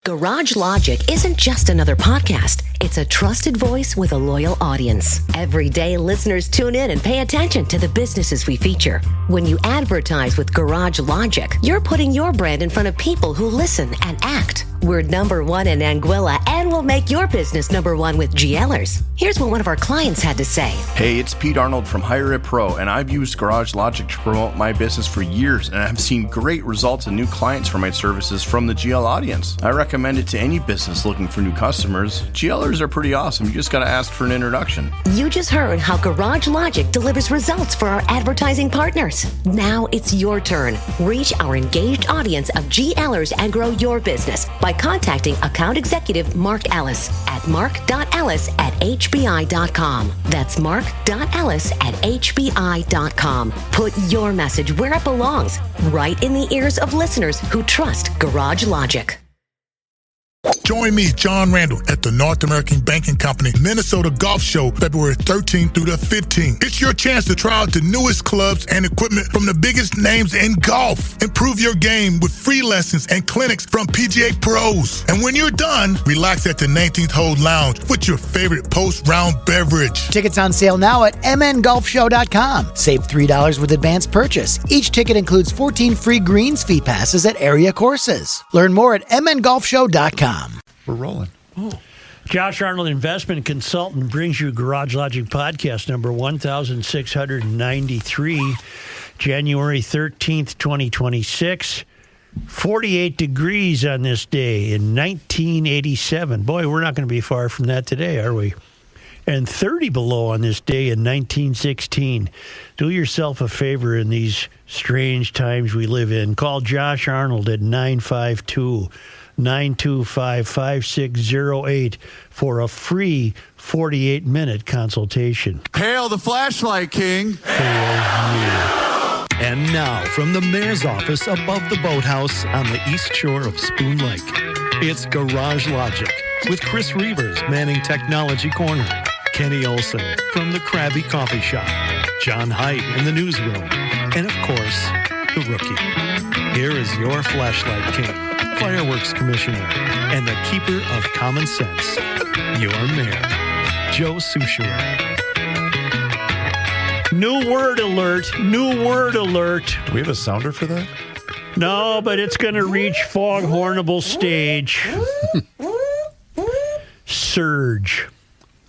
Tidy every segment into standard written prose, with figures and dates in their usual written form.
Garage Logic isn't just another podcast. It's a trusted voice with a loyal audience. Every day, listeners tune in and pay attention to the businesses we feature. When you advertise with Garage Logic, you're putting your brand in front of people who listen and act. We're number one in Anguilla, and we'll make your business number one with GLers. Here's what one of our clients had to say. Hey, it's Pete Arnold from Hire It Pro, and I've used Garage Logic to promote my business for years, and I've seen great results and new clients for my services from the GL audience. I recommend it to any business looking for new customers. GLers are pretty awesome. You just got to ask for an introduction. You just heard how Garage Logic delivers results for our advertising partners. Now it's your turn. Reach our engaged audience of GLers and grow your business by contacting account executive Mark Ellis at mark.ellis@hbi.com. That's mark.ellis@hbi.com. Put your message where it belongs, right in the ears of listeners who trust Garage Logic. Join me, John Randall, at the North American Banking Company Minnesota Golf Show, February 13th through the 15th. It's your chance to try out the newest clubs and equipment from the biggest names in golf. Improve your game with free lessons and clinics from PGA pros. And when you're done, relax at the 19th Hole Lounge with your favorite post-round beverage. Tickets on sale now at mngolfshow.com. Save $3 with advance purchase. Each ticket includes 14 free greens fee passes at area courses. Learn more at mngolfshow.com. We're rolling. Oh. Josh Arnold Investment Consultant brings you Garage Logic Podcast number 1693, January 13th, 2026. 48 degrees on this day in 1987. Boy, we're not going to be far from that today, are we? And 30 below on this day in 1916. Do yourself a favor in these strange times we live in. Call Josh Arnold at 952-5608 for a free 48-minute consultation. Hail the flashlight king. And now, from the mayor's office above the boathouse on the east shore of Spoon Lake, it's Garage Logic with Chris Reavers manning Technology Corner, Kenny Olson from the Krabby Coffee Shop, John Heidt in the newsroom, and of course, the rookie. Here is your flashlight king, fireworks commissioner, and the keeper of common sense, your mayor, Joe Souchere. New word alert. New word alert. Do we have a sounder for that? No, but it's going to reach foghornable stage. Surge.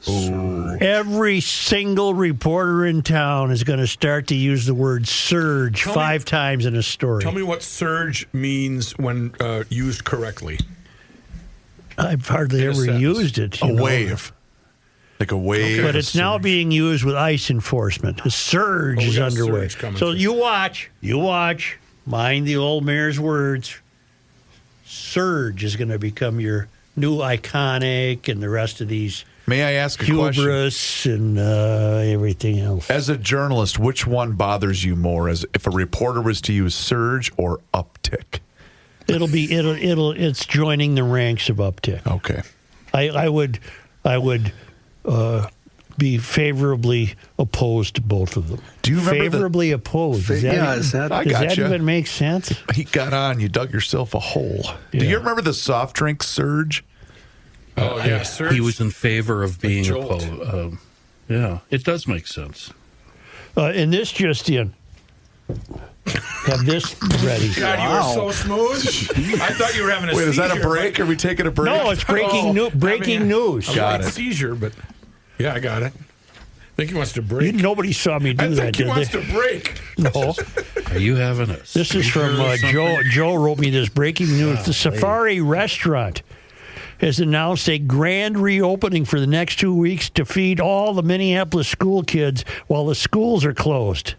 Surge. Every single reporter in town is going to start to use the word surge five times in a story. Tell me what surge means when used correctly. I've hardly ever used it. A wave. Like a wave. But it's now being used with ICE enforcement. A surge is underway. So you watch. Mind the old mayor's words. Surge is going to become your new iconic and the rest of these. May I ask a question? Hubris and everything else. As a journalist, which one bothers you more? As if a reporter was to use surge or uptick? It's joining the ranks of uptick. Okay. I would be favorably opposed to both of them. Do you remember favorably opposed? Does that even make sense? He got on. You dug yourself a hole. Yeah. Do you remember the soft drink surge? Oh, yeah, surge. He was in favor of being opposed. Yeah, it does make sense. And this just in. Have this ready. God, you were so smooth. I thought you were having a seizure. Wait, is that a break? Are we taking a break? No, it's breaking news. Got it. Seizure, but yeah, I got it. I think he wants to break. Nobody saw me do that. I think he wants to break. No. Are you having a This is from Joe. Joe wrote me this breaking news. The Safari Restaurant has announced a grand reopening for the next 2 weeks to feed all the Minneapolis school kids while the schools are closed.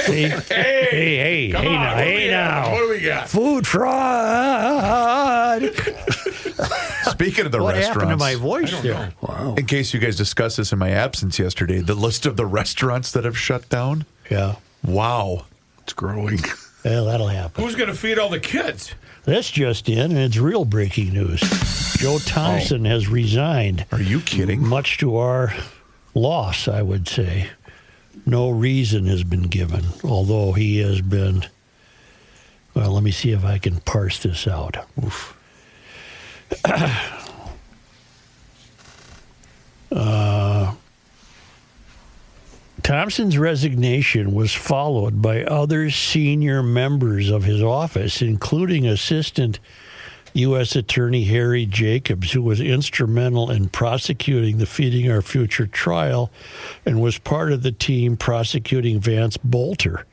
Hey, now. What do we got? Food fraud. Speaking of the what restaurants. What happened to my voice there? Wow. In case you guys discussed this in my absence yesterday, the list of the restaurants that have shut down. Yeah. Wow. It's growing. Well, that'll happen. Who's going to feed all the kids? That's just in, and it's real breaking news. Joe Thompson has resigned. Are you kidding? Much to our loss, I would say. No reason has been given, although he has been. Well, let me see if I can parse this out. Oof. Thompson's resignation was followed by other senior members of his office, including Assistant U.S. Attorney Harry Jacobs, who was instrumental in prosecuting the Feeding Our Future trial and was part of the team prosecuting Vance Bolter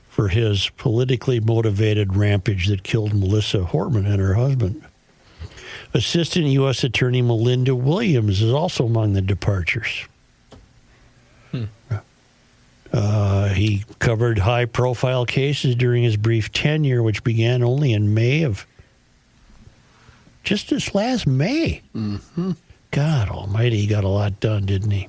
for his politically motivated rampage that killed Melissa Hortman and her husband. Assistant U.S. Attorney Melinda Williams is also among the departures. He covered high-profile cases during his brief tenure, which began only in May of just this last May. Mm-hmm. God almighty, he got a lot done, didn't he?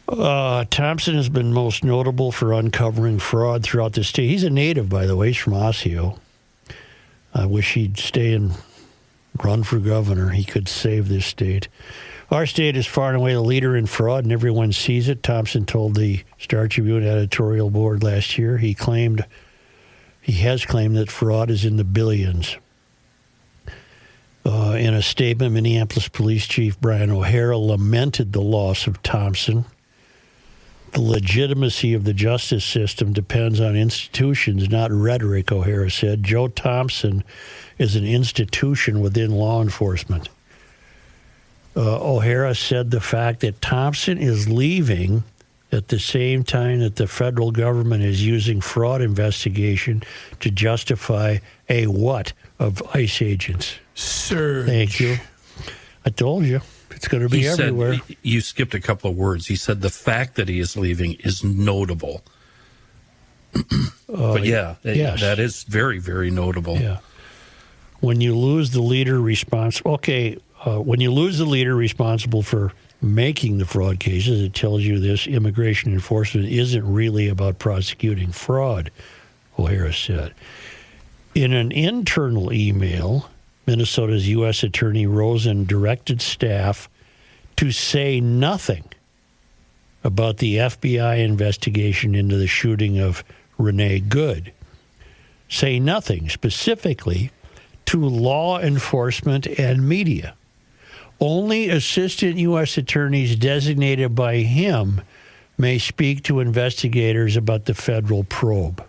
Thompson has been most notable for uncovering fraud throughout the state. He's a native, by the way. He's from Osseo. I wish he'd stay and run for governor. He could save this state. Our state is far and away the leader in fraud, and everyone sees it. Thompson told the Star Tribune editorial board last year he has claimed that fraud is in the billions. In a statement, Minneapolis Police Chief Brian O'Hara lamented the loss of Thompson. The legitimacy of the justice system depends on institutions, not rhetoric, O'Hara said. Joe Thompson is an institution within law enforcement. O'Hara said the fact that Thompson is leaving at the same time that the federal government is using fraud investigation to justify a what of ICE agents? Surge. Thank you. I told you. It's going to be everywhere. You skipped a couple of words. He said the fact that he is leaving is notable. But yes. That is very, very notable. Yeah. When you lose the leader responsible for making the fraud cases, it tells you this immigration enforcement isn't really about prosecuting fraud, O'Hara said. In an internal email, Minnesota's U.S. Attorney Rosen directed staff to say nothing about the FBI investigation into the shooting of Renee Good. Say nothing specifically to law enforcement and media. Only assistant U.S. attorneys designated by him may speak to investigators about the federal probe.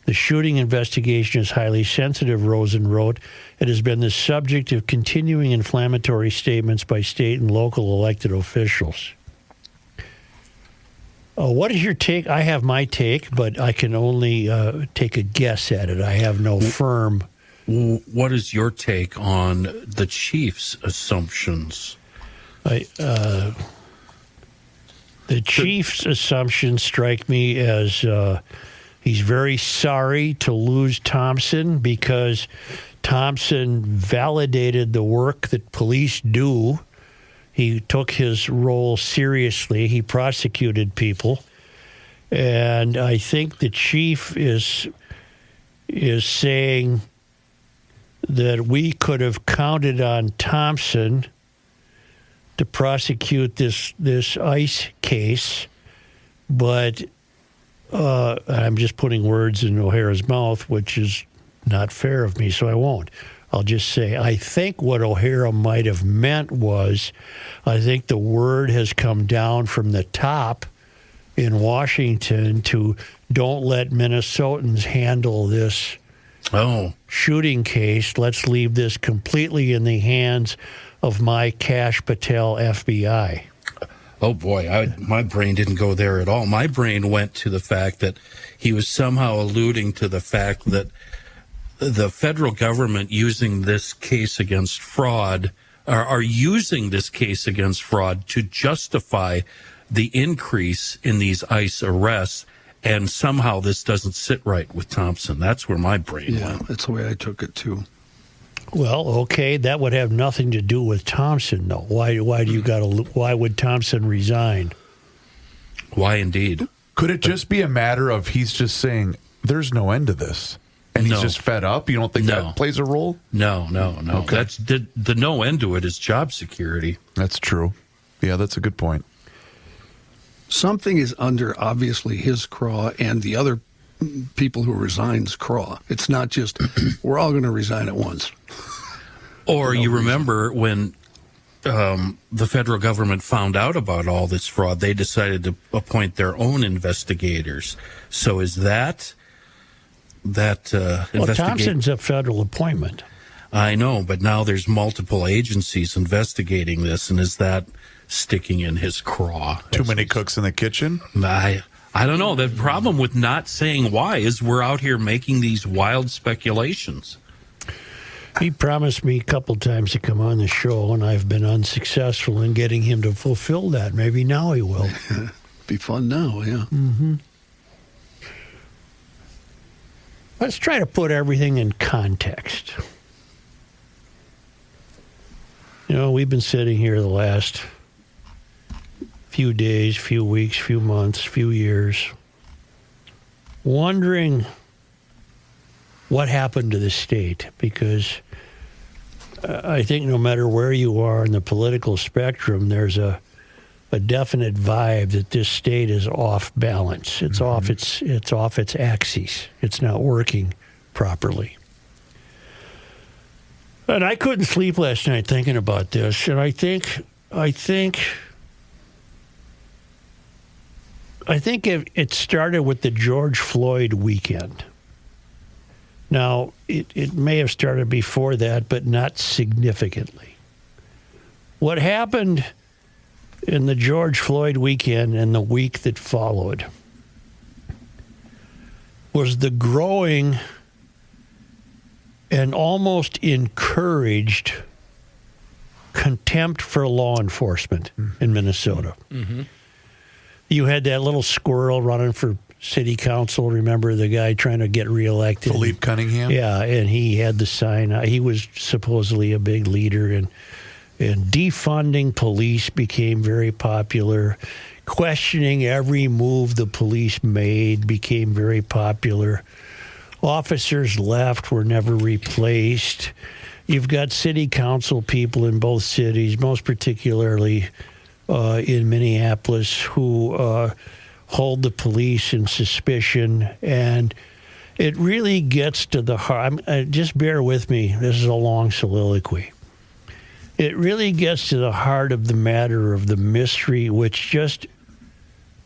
The shooting investigation is highly sensitive, Rosen wrote. It has been the subject of continuing inflammatory statements by state and local elected officials. What is your take? I have my take, but I can only take a guess at it. I have no firm. What is your take on the chief's assumptions? The chief's assumptions strike me as he's very sorry to lose Thompson because Thompson validated the work that police do. He took his role seriously. He prosecuted people. And I think the chief is saying that we could have counted on Thompson to prosecute this ICE case, but I'm just putting words in O'Hara's mouth, which is not fair of me, so I won't. I'll just say I think what O'Hara might have meant was I think the word has come down from the top in Washington to don't let Minnesotans handle this shooting case. Let's leave this completely in the hands of my Kash Patel FBI. Oh, boy, my brain didn't go there at all. My brain went to the fact that he was somehow alluding to the fact that the federal government using this case against fraud are using this case against fraud to justify the increase in these ICE arrests, and somehow this doesn't sit right with Thompson. That's where my brain went. Yeah, that's the way I took it, too. Well, okay, that would have nothing to do with Thompson, though. Why would Thompson resign? Why indeed? Could it just be a matter of he's just saying there's no end to this, and he's just fed up? You don't think that plays a role? No. Okay. That's the no end to it is job security. That's true. Yeah, that's a good point. Something is under, obviously, his craw and the other people who resign's craw. It's not just, we're all going to resign at once. Or you remember when the federal government found out about all this fraud, they decided to appoint their own investigators. So is that well, Thompson's a federal appointment. I know, but now there's multiple agencies investigating this, and is that sticking in his craw? Too many cooks in the kitchen? I don't know. The problem with not saying why is we're out here making these wild speculations. He promised me a couple times to come on the show, and I've been unsuccessful in getting him to fulfill that. Maybe now he will. Be fun now, yeah. Mm-hmm. Let's try to put everything in context. You know, we've been sitting here the last few days, few weeks, few months, few years, wondering what happened to the state, because I think no matter where you are in the political spectrum, there's a definite vibe that this state is off balance. It's off its axis. It's not working properly. And I couldn't sleep last night thinking about this, and I think it started with the George Floyd weekend. Now, it may have started before that, but not significantly. What happened in the George Floyd weekend and the week that followed was the growing and almost encouraged contempt for law enforcement in Minnesota. Mm-hmm. You had that little squirrel running for city council. Remember the guy trying to get reelected? Philippe Cunningham? Yeah, and he had the sign. He was supposedly a big leader, and defunding police became very popular. Questioning every move the police made became very popular. Officers left, were never replaced. You've got city council people in both cities, most particularly in Minneapolis, who hold the police in suspicion. And it really gets to the heart. Just bear with me. This is a long soliloquy. It really gets to the heart of the matter of the mystery, which just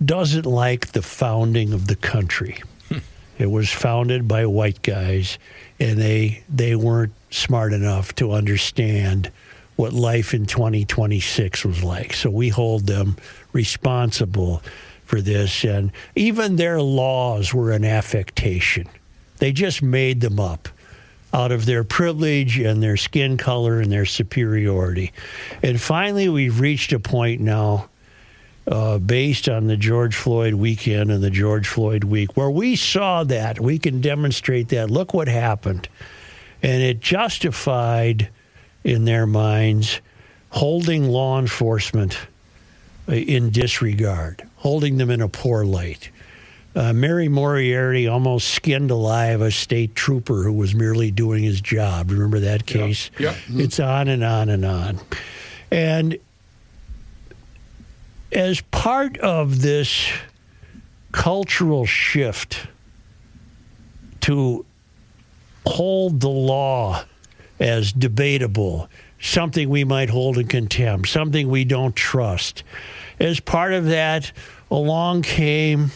doesn't like the founding of the country. It was founded by white guys, and they weren't smart enough to understand what life in 2026 was like. So we hold them responsible for this, and even their laws were an affectation. They just made them up out of their privilege and their skin color and their superiority. And finally, we've reached a point now, based on the George Floyd weekend and the George Floyd week, where we saw that. We can demonstrate that. Look what happened. And it justified, in their minds, holding law enforcement in disregard, holding them in a poor light. Mary Moriarty almost skinned alive a state trooper who was merely doing his job. Remember that case? Yeah. It's on and on and on. And as part of this cultural shift to hold the law as debatable, something we might hold in contempt, something we don't trust, as part of that, along came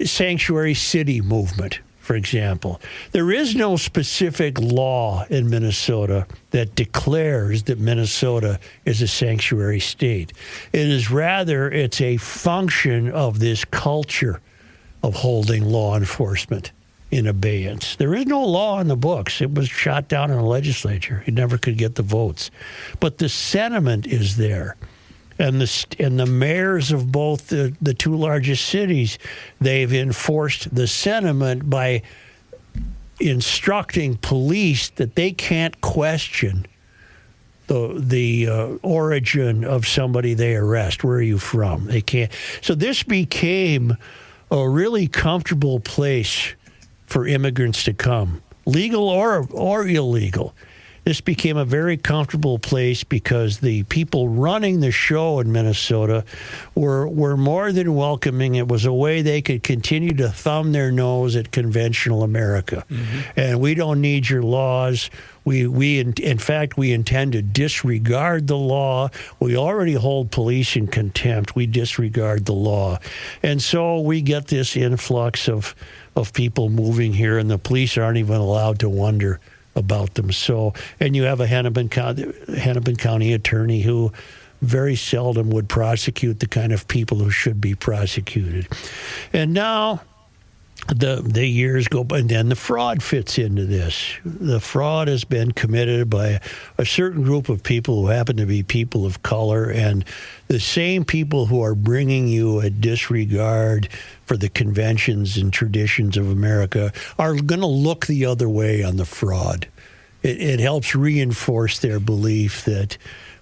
sanctuary city movement, for example. There is no specific law in Minnesota that declares that Minnesota is a sanctuary state. It is rather, it's a function of this culture of holding law enforcement in abeyance. There is no law in the books. It was shot down in the legislature. It never could get the votes. But the sentiment is there. And the mayors of both the two largest cities, they've enforced the sentiment by instructing police that they can't question the origin of somebody they arrest. Where are you from? They can't. So this became a really comfortable place for immigrants to come, legal or illegal. This became a very comfortable place because the people running the show in Minnesota were more than welcoming. It was a way they could continue to thumb their nose at conventional America. Mm-hmm. And we don't need your laws. In fact, we intend to disregard the law. We already hold police in contempt. We disregard the law. And so we get this influx of people moving here, and the police aren't even allowed to wonder about them. So, and you have a Hennepin County attorney who very seldom would prosecute the kind of people who should be prosecuted. And now the years go by, and then the fraud fits into this. The fraud has been committed by a certain group of people who happen to be people of color, and the same people who are bringing you a disregard for the conventions and traditions of America are going to look the other way on the fraud. It helps reinforce their belief that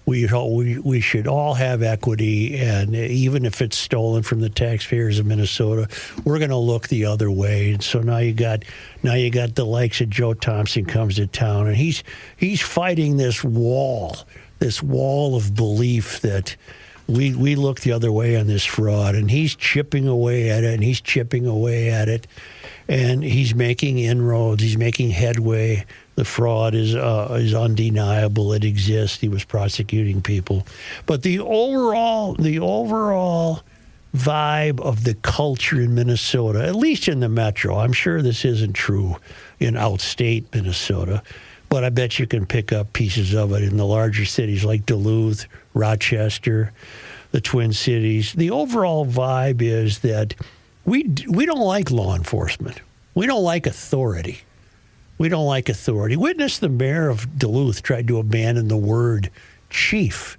we should all have equity, and even if it's stolen from the taxpayers of Minnesota, we're going to look the other way. And so now you got the likes of Joe Thompson comes to town, and he's fighting this wall of belief that we look the other way on this fraud, and he's chipping away at it, and he's chipping away at it, and he's making inroads, he's making headway. The fraud is undeniable. It exists. He was prosecuting people. But the overall vibe of the culture in Minnesota, at least in the metro, I'm sure this isn't true in outstate Minnesota, but I bet you can pick up pieces of it in the larger cities like Duluth, Rochester, the Twin Cities. The overall vibe is that we don't like law enforcement. We don't like authority. We don't like authority. Witness the mayor of Duluth tried to abandon the word chief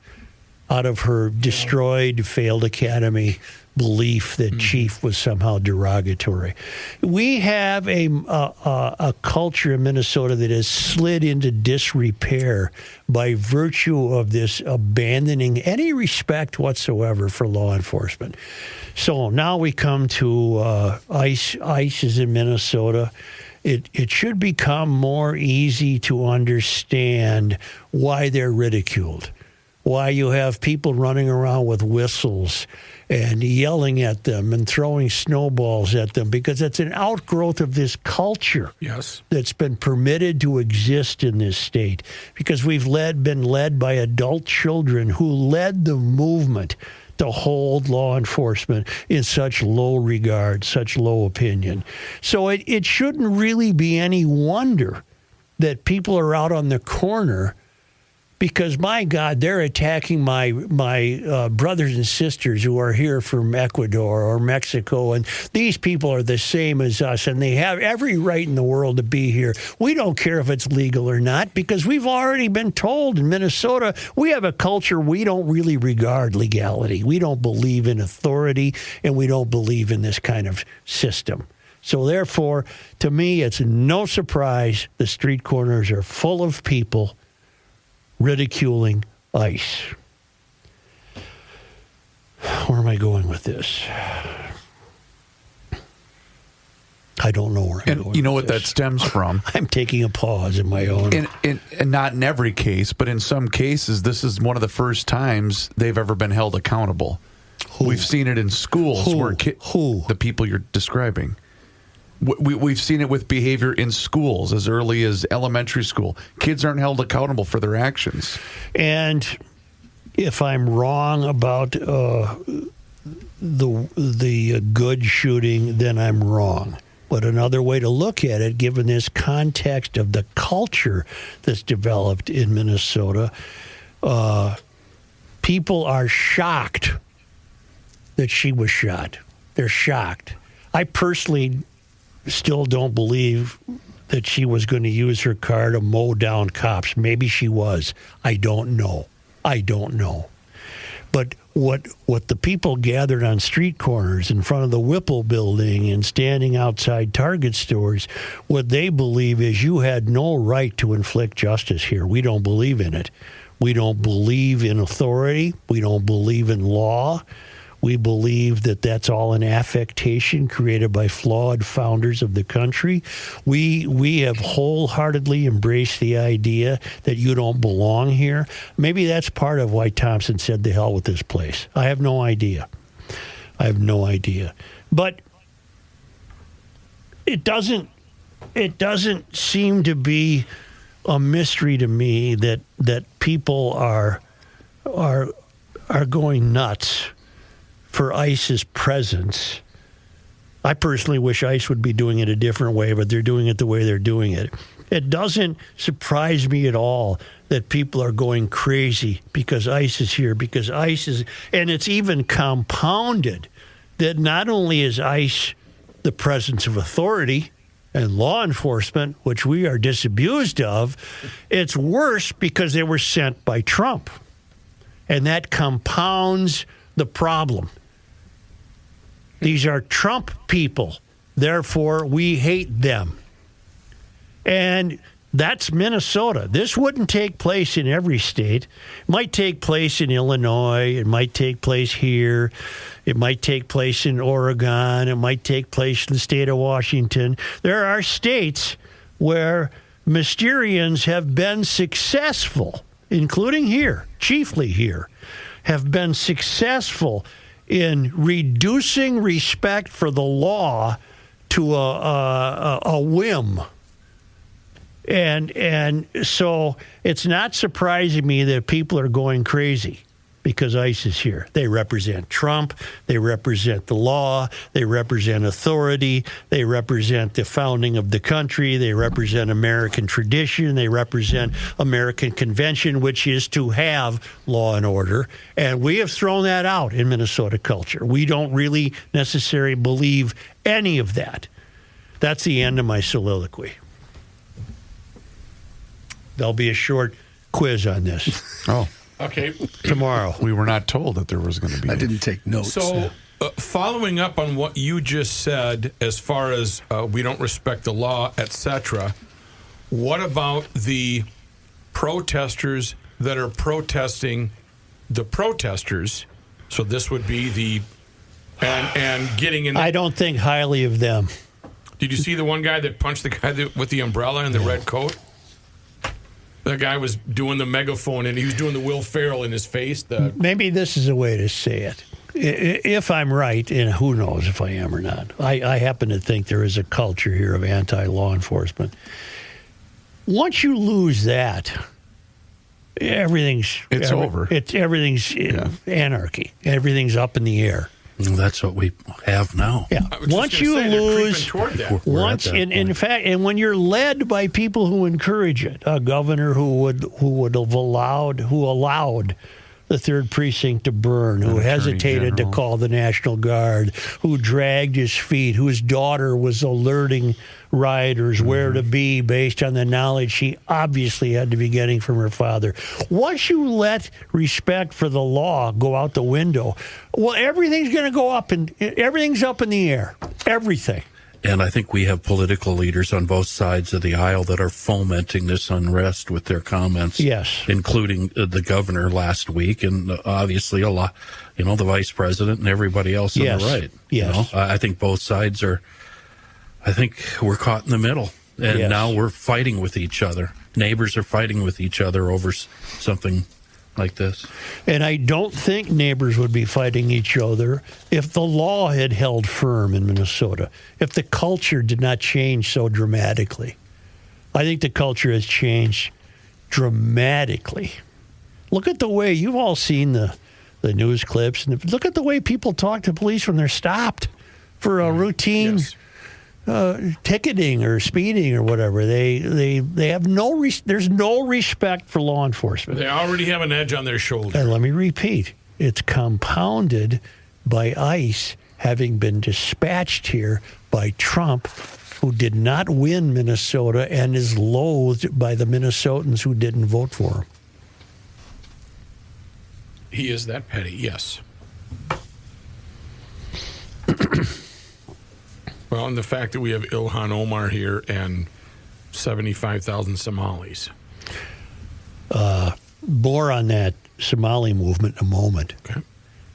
out of her destroyed, failed academy belief that chief was somehow derogatory. We have a culture in Minnesota that has slid into disrepair by virtue of this abandoning any respect whatsoever for law enforcement. So now we come to ICE. ICE is in Minnesota. It should become more easy to understand why they're ridiculed, why you have people running around with whistles and yelling at them and throwing snowballs at them, because it's an outgrowth of this culture that's been permitted to exist in this state, because we've been led by adult children who led the movement to hold law enforcement in such low regard, such low opinion. So it shouldn't really be any wonder that people are out on the corner, because, my God, they're attacking my brothers and sisters who are here from Ecuador or Mexico, and these people are the same as us, and they have every right in the world to be here. We don't care if it's legal or not, because we've already been told in Minnesota we have a culture we don't really regard legality. We don't believe in authority, and we don't believe in this kind of system. So therefore, to me, it's no surprise the street corners are full of people ridiculing ICE. Where am I going with this? I don't know where I'm going. You know what that stems from? I'm taking a pause in my own. And not in every case, but in some cases, this is one of the first times they've ever been held accountable. We've seen it in schools where the people you're describing. We've seen it with behavior in schools as early as elementary school. Kids aren't held accountable for their actions. And if I'm wrong about the good shooting, then I'm wrong. But another way to look at it, given this context of the culture that's developed in Minnesota, people are shocked that she was shot. They're shocked. I personally still don't believe that she was going to use her car to mow down cops. Maybe she was. I don't know. But what the people gathered on street corners in front of the Whipple building and standing outside Target stores, what they believe is you had no right to inflict justice here. We don't believe in it. We don't believe in authority. We don't believe in law. We believe that that's all an affectation created by flawed founders of the country. We have wholeheartedly embraced the idea that you don't belong here. Maybe that's part of why Thompson said, "The hell with this place." I have no idea. But it doesn't seem to be a mystery to me that people are going nuts for ICE's presence. I personally wish ICE would be doing it a different way, but they're doing it the way they're doing it. It doesn't surprise me at all that people are going crazy because ICE is here, because ICE is, and it's even compounded that not only is ICE the presence of authority and law enforcement, which we are disabused of, it's worse because they were sent by Trump. And that compounds the problem. These are Trump people. Therefore, we hate them. And that's Minnesota. This wouldn't take place in every state. It might take place in Illinois. It might take place here. It might take place in Oregon. It might take place in the state of Washington. There are states where Mysterians have been successful, including here, chiefly here, have been successful in reducing respect for the law to a whim. And so it's not surprising me that people are going crazy because ICE is here. They represent Trump. They represent the law. They represent authority. They represent the founding of the country. They represent American tradition. They represent American convention, which is to have law and order. And we have thrown that out in Minnesota culture. We don't really necessarily believe any of that. That's the end of my soliloquy. There'll be a short quiz on this. Oh. Okay. Tomorrow. We were not told that there was going to be. I didn't take notes. So, following up on what you just said, as far as we don't respect the law, etc., what about the protesters that are protesting the protesters? So this would be the and getting in. I don't think highly of them. Did you see the one guy that punched the guy with the umbrella and the red coat? The guy was doing the megaphone, and he was doing the Will Ferrell in his face. Maybe this is a way to say it. If I'm right, and who knows if I am or not, I happen to think there is a culture here of anti-law enforcement. Once you lose that, everything's over. Everything's anarchy. Everything's up in the air. That's what we have now. Yeah. Once you lose, in fact, and when you're led by people who encourage it, a governor who allowed the 3rd Precinct to burn, who hesitated to call the National Guard, who dragged his feet, whose daughter was alerting rioters where to be based on the knowledge she obviously had to be getting from her father. Once you let respect for the law go out the window, well, everything's going to go up, and everything's up in the air. Everything. And I think we have political leaders on both sides of the aisle that are fomenting this unrest with their comments. Yes. Including the governor last week, and obviously a lot, the vice president and everybody else on the right. Yes. I think both sides are, I think we're caught in the middle. And now we're fighting with each other. Neighbors are fighting with each other over something like this. And I don't think neighbors would be fighting each other if the law had held firm in Minnesota, if the culture did not change so dramatically. I think the culture has changed dramatically. Look at the way, you've all seen the news clips, and look at the way people talk to police when they're stopped for a routine ticketing or speeding or whatever. They have there's no respect for law enforcement. They already have an edge on their shoulder. And let me repeat, it's compounded by ICE having been dispatched here by Trump, who did not win Minnesota and is loathed by the Minnesotans who didn't vote for him. He is that petty, yes. Well, and the fact that we have Ilhan Omar here and 75,000 Somalis. More on that Somali movement in a moment. Okay.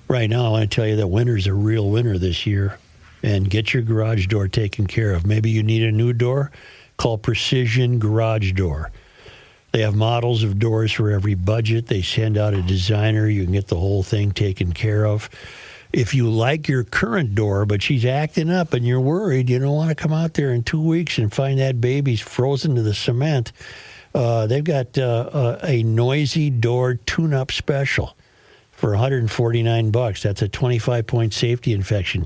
Right now, I want to tell you that winter's a real winter this year. And get your garage door taken care of. Maybe you need a new door? Call Precision Garage Door. They have models of doors for every budget. They send out a designer. You can get the whole thing taken care of. If you like your current door, but she's acting up and you're worried, you don't want to come out there in 2 weeks and find that baby's frozen to the cement, They've got a noisy door tune-up special for $149. That's a 25-point safety inspection.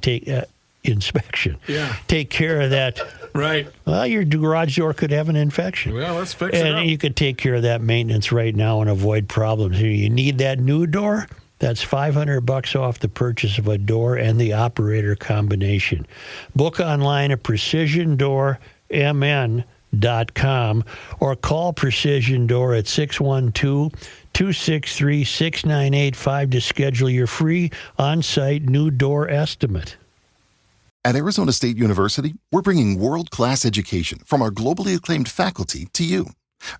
Yeah. Take care of that. Right. Well, your garage door could have an infection. Well, let's fix it up. And you could take care of that maintenance right now and avoid problems. You need that new door? That's $500 off the purchase of a door and the operator combination. Book online at precisiondoormn.com or call Precision Door at 612-263-6985 to schedule your free on-site new door estimate. At Arizona State University, we're bringing world-class education from our globally acclaimed faculty to you.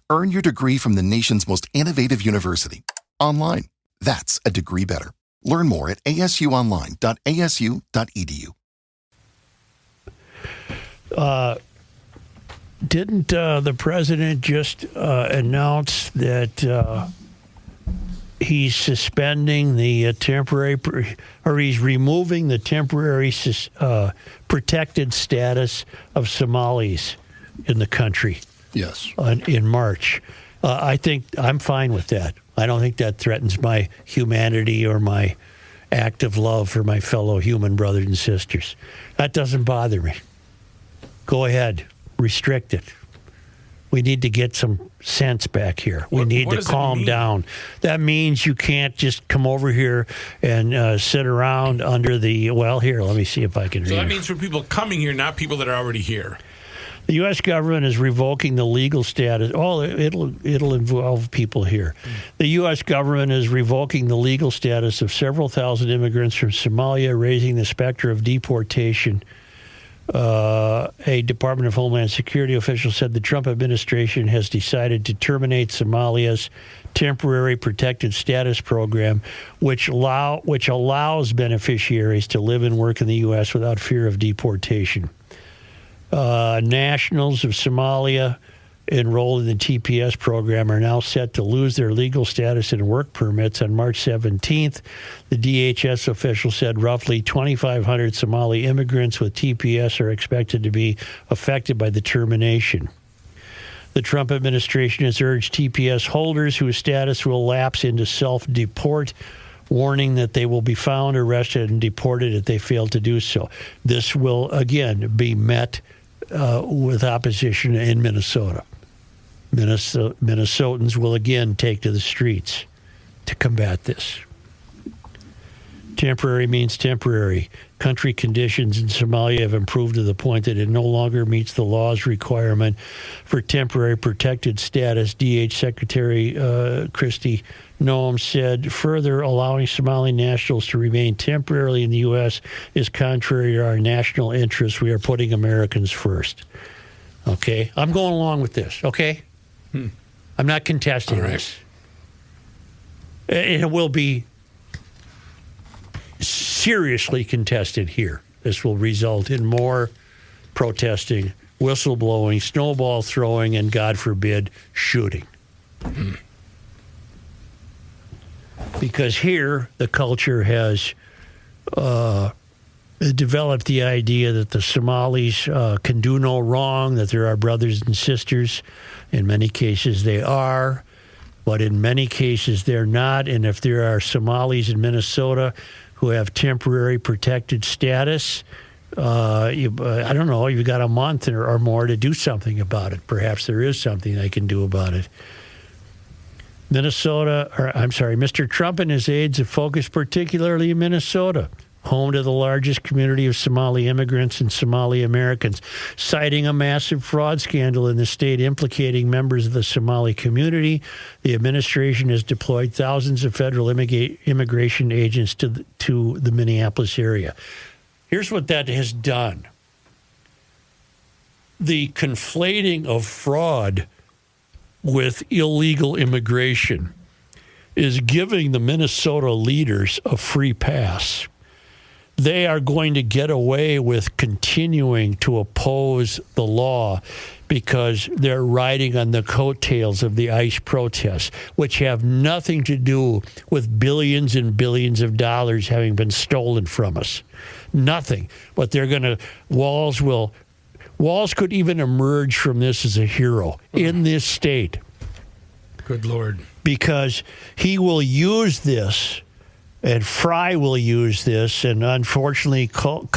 Earn your degree from the nation's most innovative university. Online. That's a degree better. Learn more at asuonline.asu.edu. Didn't the president just announce that he's suspending the he's removing the temporary protected status of Somalis in the country? Yes. In March. I think I'm fine with that. I don't think that threatens my humanity or my act of love for my fellow human brothers and sisters. That doesn't bother me. Go ahead. Restrict it. We need to get some sense back here. We need to calm down. That means you can't just come over here and sit around under the, here, let me see if I can read. So that means for people coming here, not people that are already here. The U.S. government is revoking the legal status. It'll involve people here. The U.S. government is revoking the legal status of several thousand immigrants from Somalia, raising the specter of deportation. A Department of Homeland Security official said the Trump administration has decided to terminate Somalia's temporary protected status program, which allows beneficiaries to live and work in the U.S. without fear of deportation. Nationals of Somalia enrolled in the TPS program are now set to lose their legal status and work permits on March 17th. The DHS official said roughly 2,500 Somali immigrants with TPS are expected to be affected by the termination. The Trump administration has urged TPS holders whose status will lapse into self-deport, warning that they will be found, arrested, and deported if they fail to do so. This will, again, be met with opposition in Minnesota. Minnesotans will again take to the streets to combat this. Temporary means temporary. Country conditions in Somalia have improved to the point that it no longer meets the law's requirement for temporary protected status. DH Secretary Kristi Noem said further allowing Somali nationals to remain temporarily in the U.S. is contrary to our national interests. We are putting Americans first. Okay? I'm going along with this, okay? I'm not contesting this. It will be seriously contested here. This will result in more protesting, whistleblowing, snowball throwing, and, God forbid, shooting. Because here, the culture has developed the idea that the Somalis can do no wrong, that they're our brothers and sisters. In many cases, they are, but in many cases, they're not. And if there are Somalis in Minnesota who have temporary protected status, I don't know, you've got a month or more to do something about it. Perhaps there is something they can do about it. Mr. Trump and his aides have focused particularly in Minnesota, home to the largest community of Somali immigrants and Somali Americans, citing a massive fraud scandal in the state implicating members of the Somali community. The administration has deployed thousands of federal immigration agents to the Minneapolis area. Here's what that has done. The conflating of fraud with illegal immigration is giving the Minnesota leaders a free pass. They are going to get away with continuing to oppose the law because they're riding on the coattails of the ICE protests, which have nothing to do with billions and billions of dollars having been stolen from us. Nothing. But they're going to, Walz could even emerge from this as a hero in this state. Good Lord. Because he will use this, and Fry will use this, and unfortunately, how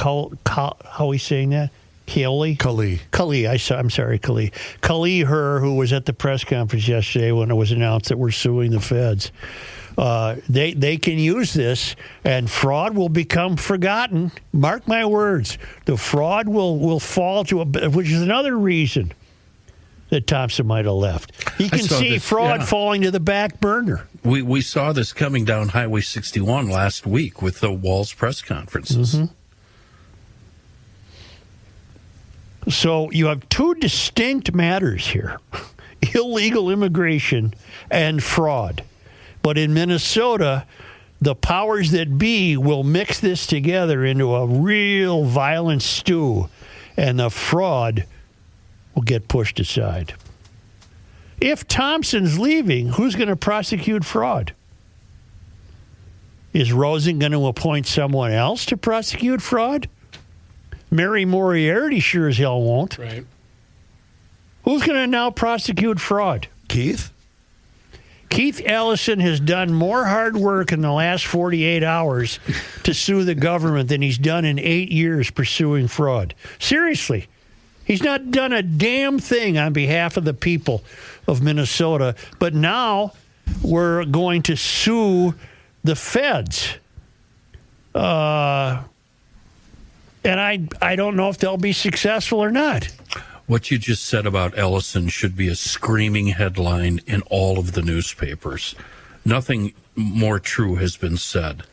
are we saying that? Kali, I'm sorry, Kali, who was at the press conference yesterday when it was announced that we're suing the feds. They can use this, and fraud will become forgotten. Mark my words. The fraud will fall to which is another reason that Thompson might have left. He can see fraud falling to the back burner. We saw this coming down Highway 61 last week with the Walls press conferences. Mm-hmm. So you have two distinct matters here: illegal immigration and fraud. But in Minnesota, the powers that be will mix this together into a real violent stew, and the fraud will get pushed aside. If Thompson's leaving, who's going to prosecute fraud? Is Rosen going to appoint someone else to prosecute fraud? Mary Moriarty sure as hell won't. Right. Who's going to now prosecute fraud? Keith Ellison has done more hard work in the last 48 hours to sue the government than he's done in 8 years pursuing fraud. Seriously. He's not done a damn thing on behalf of the people of Minnesota. But now we're going to sue the feds. And I don't know if they'll be successful or not. What you just said about Ellison should be a screaming headline in all of the newspapers. Nothing more true has been said.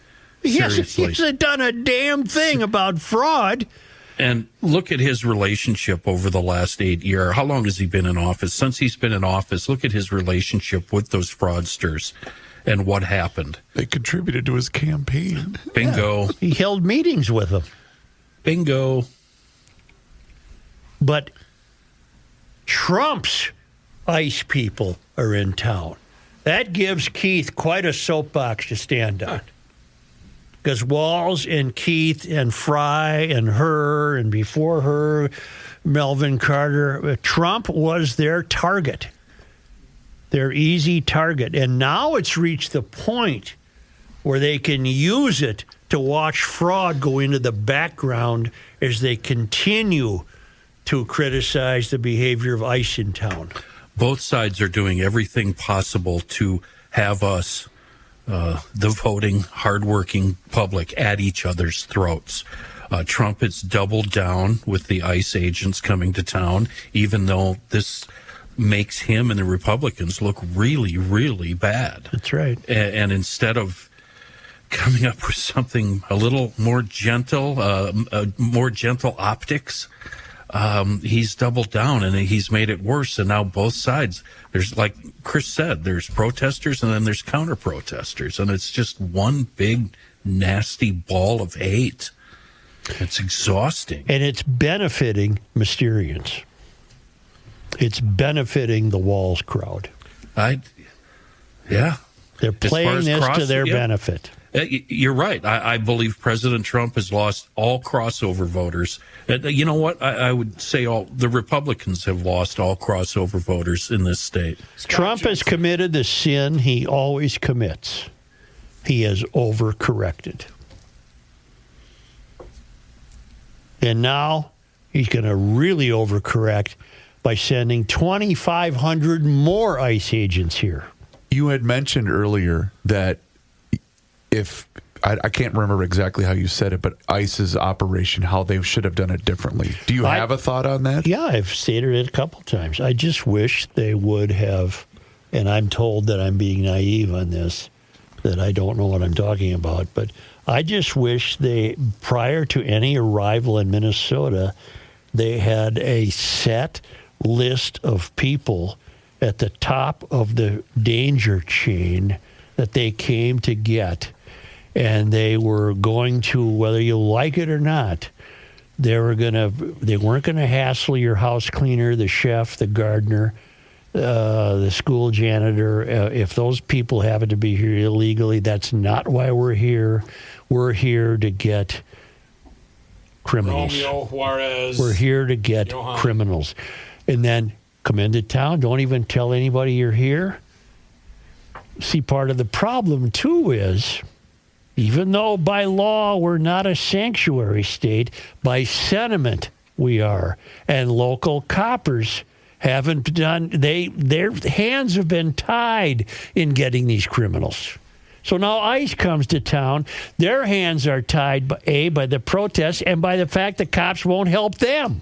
Seriously. He hasn't done a damn thing about fraud. And look at his relationship over the last 8 years. How long has he been in office? Since he's been in office, look at his relationship with those fraudsters and what happened. They contributed to his campaign. Bingo. Yeah. He held meetings with them. Bingo. But Trump's ICE people are in town. That gives Keith quite a soapbox to stand on. Because Walls and Keith and Fry and her and before her, Melvin Carter, Trump was their target, their easy target. And now it's reached the point where they can use it to watch fraud go into the background as they continue to criticize the behavior of ICE in town. Both sides are doing everything possible to have us, the voting, hardworking public, at each other's throats. Trump has doubled down with the ICE agents coming to town, even though this makes him and the Republicans look really, really bad. That's right. And instead of coming up with something a little more gentle, more gentle optics, he's doubled down and he's made it worse. And now both sides, there's, like Chris said, there's protesters and then there's counter protesters. And it's just one big nasty ball of hate. It's exhausting. And it's benefiting Mysterians. It's benefiting the Walls crowd. Yeah. They're playing this to their benefit. You're right. I believe President Trump has lost all crossover voters. You know what? I would say all the Republicans have lost all crossover voters in this state. Trump has committed the sin he always commits. He has overcorrected. And now he's going to really overcorrect by sending 2,500 more ICE agents here. You had mentioned earlier that if I can't remember exactly how you said it, but ICE's operation, how they should have done it differently. Do you have a thought on that? Yeah, I've stated it a couple times. I just wish they would have, and I'm told that I'm being naive on this, that I don't know what I'm talking about, but I just wish they, prior to any arrival in Minnesota, they had a set list of people at the top of the danger chain that they came to get, and they were going to, whether you like it or not, they weren't going to hassle your house cleaner, the chef, the gardener, the school janitor. If those people happen to be here illegally, that's not why we're here. We're here to get criminals. Romeo, Juarez. We're here to get criminals. And then come into town. Don't even tell anybody you're here. See, part of the problem, too, is even though by law we're not a sanctuary state, by sentiment we are. And local coppers haven't done, their hands have been tied in getting these criminals. So now ICE comes to town. Their hands are tied, by the protests and by the fact that cops won't help them.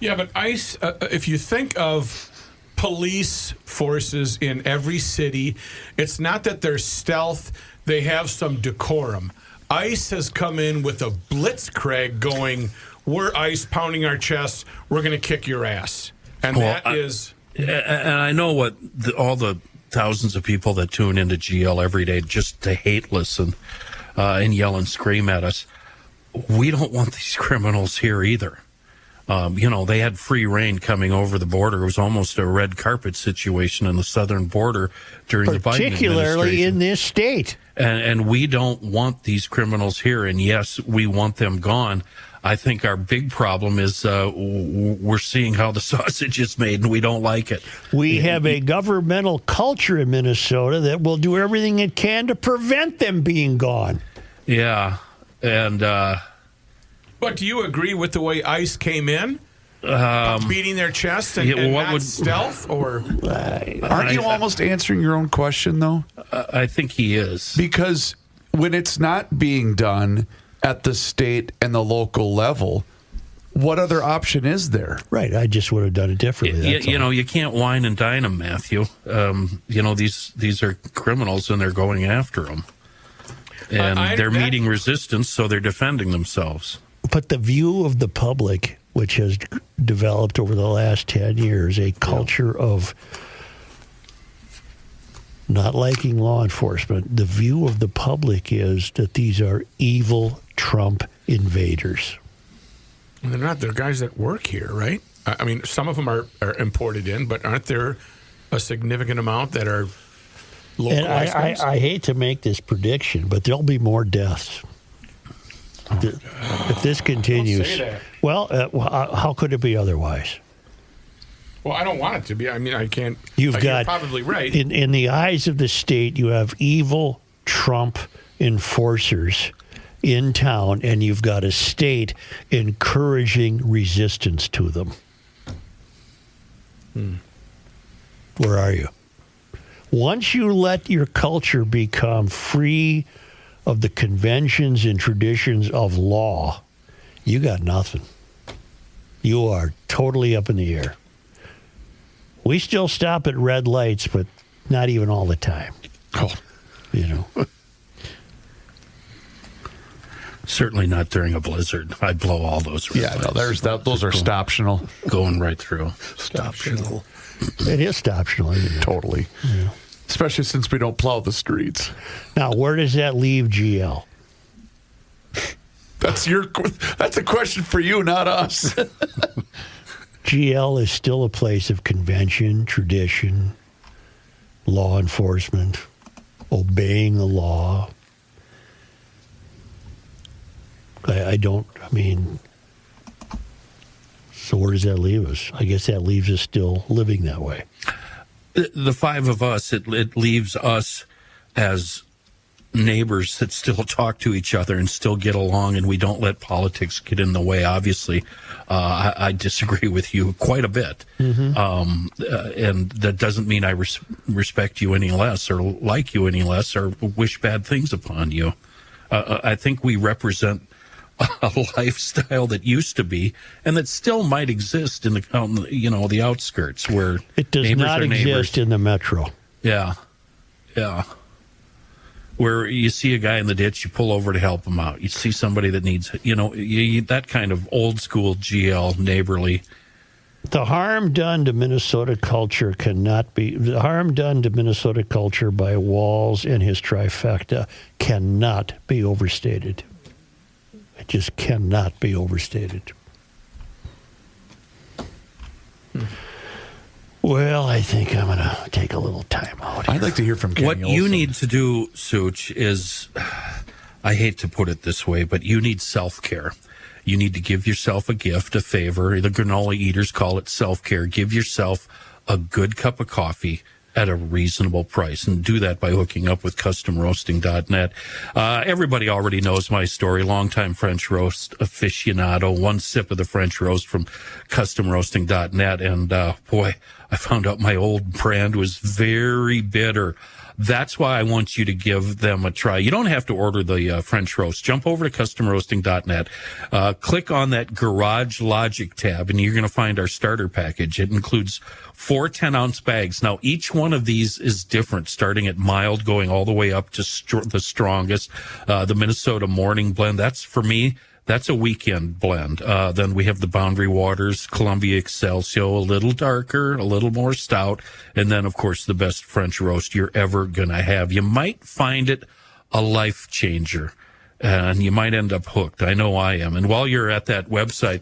Yeah, but ICE, if you think of police forces in every city, it's not that they're stealth, they have some decorum. ICE has come in with a blitzkrieg going, we're ICE pounding our chests, we're going to kick your ass. And Well, that is... And I know what all the thousands of people that tune into GL every day just to hate listen and yell and scream at us. We don't want these criminals here either. They had free reign coming over the border. It was almost a red carpet situation in the southern border during the Biden administration. Particularly in this state. And we don't want these criminals here. And yes, we want them gone. I think our big problem is we're seeing how the sausage is made, and we don't like it. We have a governmental culture in Minnesota that will do everything it can to prevent them being gone. Yeah. And... But do you agree with the way ICE came in? Beating their chests and not stealth? Or aren't you almost answering your own question, though? I think he is. Because when it's not being done at the state and the local level, what other option is there? Right. I just would have done it differently. You can't wine and dine them, Matthew. These are criminals, and they're going after them. And they're meeting resistance, so they're defending themselves. But the view of the public, which has developed over the last 10 years, a culture of not liking law enforcement, the view of the public is that these are evil Trump invaders. They're not. They're guys that work here, right? I mean, some of them are imported in, but aren't there a significant amount that are localized? And I hate to make this prediction, but there'll be more deaths. If this continues, Don't say that. well, how could it be otherwise? Well, I don't want it to be. I mean, I can't. You're probably right. In the eyes of the state, you have evil Trump enforcers in town, and you've got a state encouraging resistance to them. Where are you? Once you let your culture become free of the conventions and traditions of law, you got nothing. You are totally up in the air. We still stop at red lights, but not even all the time. Oh. Certainly not during a blizzard. I'd blow all those red lights. Those are stoptional. Going right through. Stoptional. It is stoptional, isn't it? Totally. Yeah. Especially since we don't plow the streets. Now, where does that leave GL? That's a question for you, not us. GL is still a place of convention, tradition, law enforcement, obeying the law. So where does that leave us? I guess that leaves us still living that way. The five of us, it leaves us as neighbors that still talk to each other and still get along, and we don't let politics get in the way. Obviously, I disagree with you quite a bit, and that doesn't mean I respect you any less or like you any less or wish bad things upon you. I think we represent a lifestyle that used to be and that still might exist in the outskirts where it does not exist in the metro. Yeah. Where you see a guy in the ditch, you pull over to help him out. You see somebody that needs, that kind of old school GL neighborly. The harm done to Minnesota culture by Walz and his trifecta cannot be overstated. It just cannot be overstated. Well, I think I'm going to take a little time out here. I'd like to hear from Kenny What Olson. you need to do, Such, is, I hate to put it this way, but you need self-care. You need to give yourself a gift, a favor. The granola eaters call it self-care. Give yourself a good cup of coffee at a reasonable price, and do that by hooking up with customroasting.net. Everybody already knows my story. Longtime French roast aficionado. One sip of the French roast from customroasting.net, and boy, I found out my old brand was very bitter. That's why I want you to give them a try. You don't have to order the French roast. Jump over to customroasting.net. Click on that Garage Logic tab, and you're going to find our starter package. It includes 4 10-ounce bags. Now, each one of these is different, starting at mild, going all the way up to the strongest. The Minnesota Morning Blend, that's, for me, that's a weekend blend. Then we have the Boundary Waters, Columbia Excelsior, a little darker, a little more stout. And then, of course, the best French roast you're ever going to have. You might find it a life changer, and you might end up hooked. I know I am. And while you're at that website,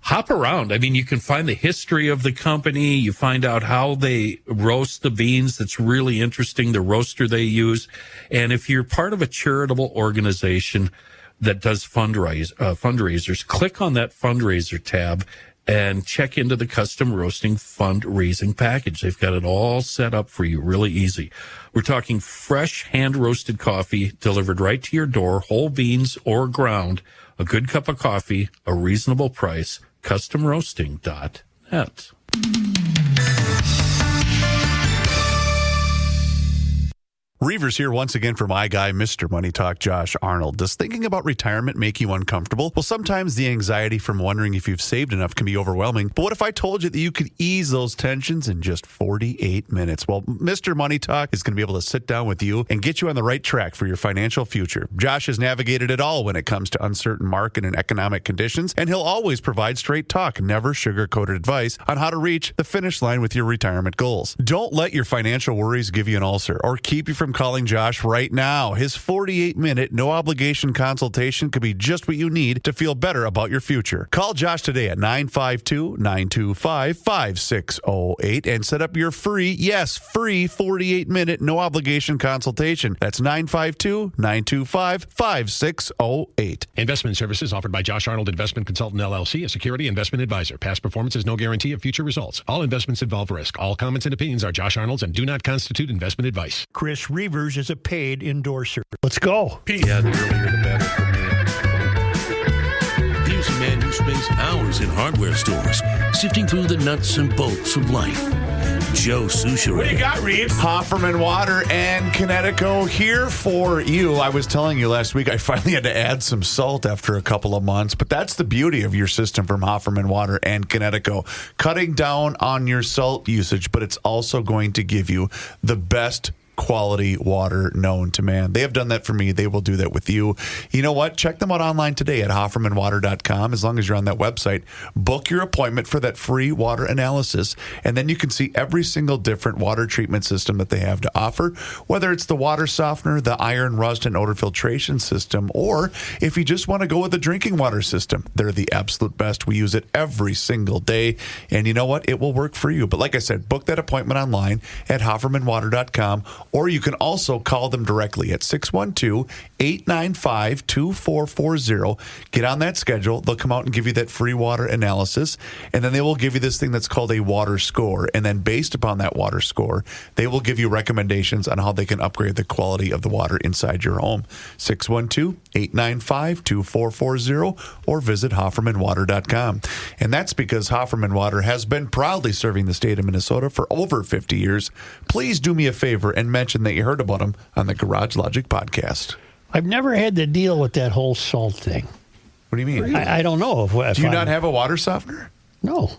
hop around. I mean, you can find the history of the company. You find out how they roast the beans. That's really interesting, the roaster they use. And if you're part of a charitable organization that does fundraisers, click on that fundraiser tab and check into the custom roasting fundraising package. They've got it all set up for you, really easy. We're talking fresh hand-roasted coffee delivered right to your door, whole beans or ground, a good cup of coffee, a reasonable price, customroasting.net. Reavers here once again for my guy, Mr. Money Talk, Josh Arnold. Does thinking about retirement make you uncomfortable? Well, sometimes the anxiety from wondering if you've saved enough can be overwhelming. But what if I told you that you could ease those tensions in just 48 minutes? Well, Mr. Money Talk is going to be able to sit down with you and get you on the right track for your financial future. Josh has navigated it all when it comes to uncertain market and economic conditions, and he'll always provide straight talk, never sugar-coated advice on how to reach the finish line with your retirement goals. Don't let your financial worries give you an ulcer or keep you from calling Josh right now. His 48-minute, no-obligation consultation could be just what you need to feel better about your future. Call Josh today at 952-925-5608 and set up your free 48-minute, no-obligation consultation. That's 952-925-5608. Investment services offered by Josh Arnold Investment Consultant, LLC, a security investment advisor. Past performance is no guarantee of future results. All investments involve risk. All comments and opinions are Josh Arnold's and do not constitute investment advice. Chris Reavers is a paid endorser. Let's go. Yeah, the earlier the better for me. Here's a man who spends hours in hardware stores, sifting through the nuts and bolts of life. Joe Souchere. What do you got, Reeves? Hofferman Water and Connecticut here for you. I was telling you last week I finally had to add some salt after a couple of months, but that's the beauty of your system from Hofferman Water and Connecticut. Cutting down on your salt usage, but it's also going to give you the best quality water known to man. They have done that for me. They will do that with you. You know what? Check them out online today at HoffermanWater.com. As long as you're on that website, book your appointment for that free water analysis, and then you can see every single different water treatment system that they have to offer, whether it's the water softener, the iron, rust, and odor filtration system, or if you just want to go with the drinking water system. They're the absolute best. We use it every single day, and you know what? It will work for you. But like I said, book that appointment online at HoffermanWater.com, or you can also call them directly at 612-895-2440. Get on that schedule. They'll come out and give you that free water analysis, and then they will give you this thing that's called a water score. And then based upon that water score, they will give you recommendations on how they can upgrade the quality of the water inside your home. 612-895-2440 or visit HoffermanWater.com. And that's because Hofferman Water has been proudly serving the state of Minnesota for over 50 years. Please do me a favor and mention that you heard about them on the Garage Logic podcast. I've never had to deal with that whole salt thing. What do you mean? I don't know. If do you not have a water softener? No.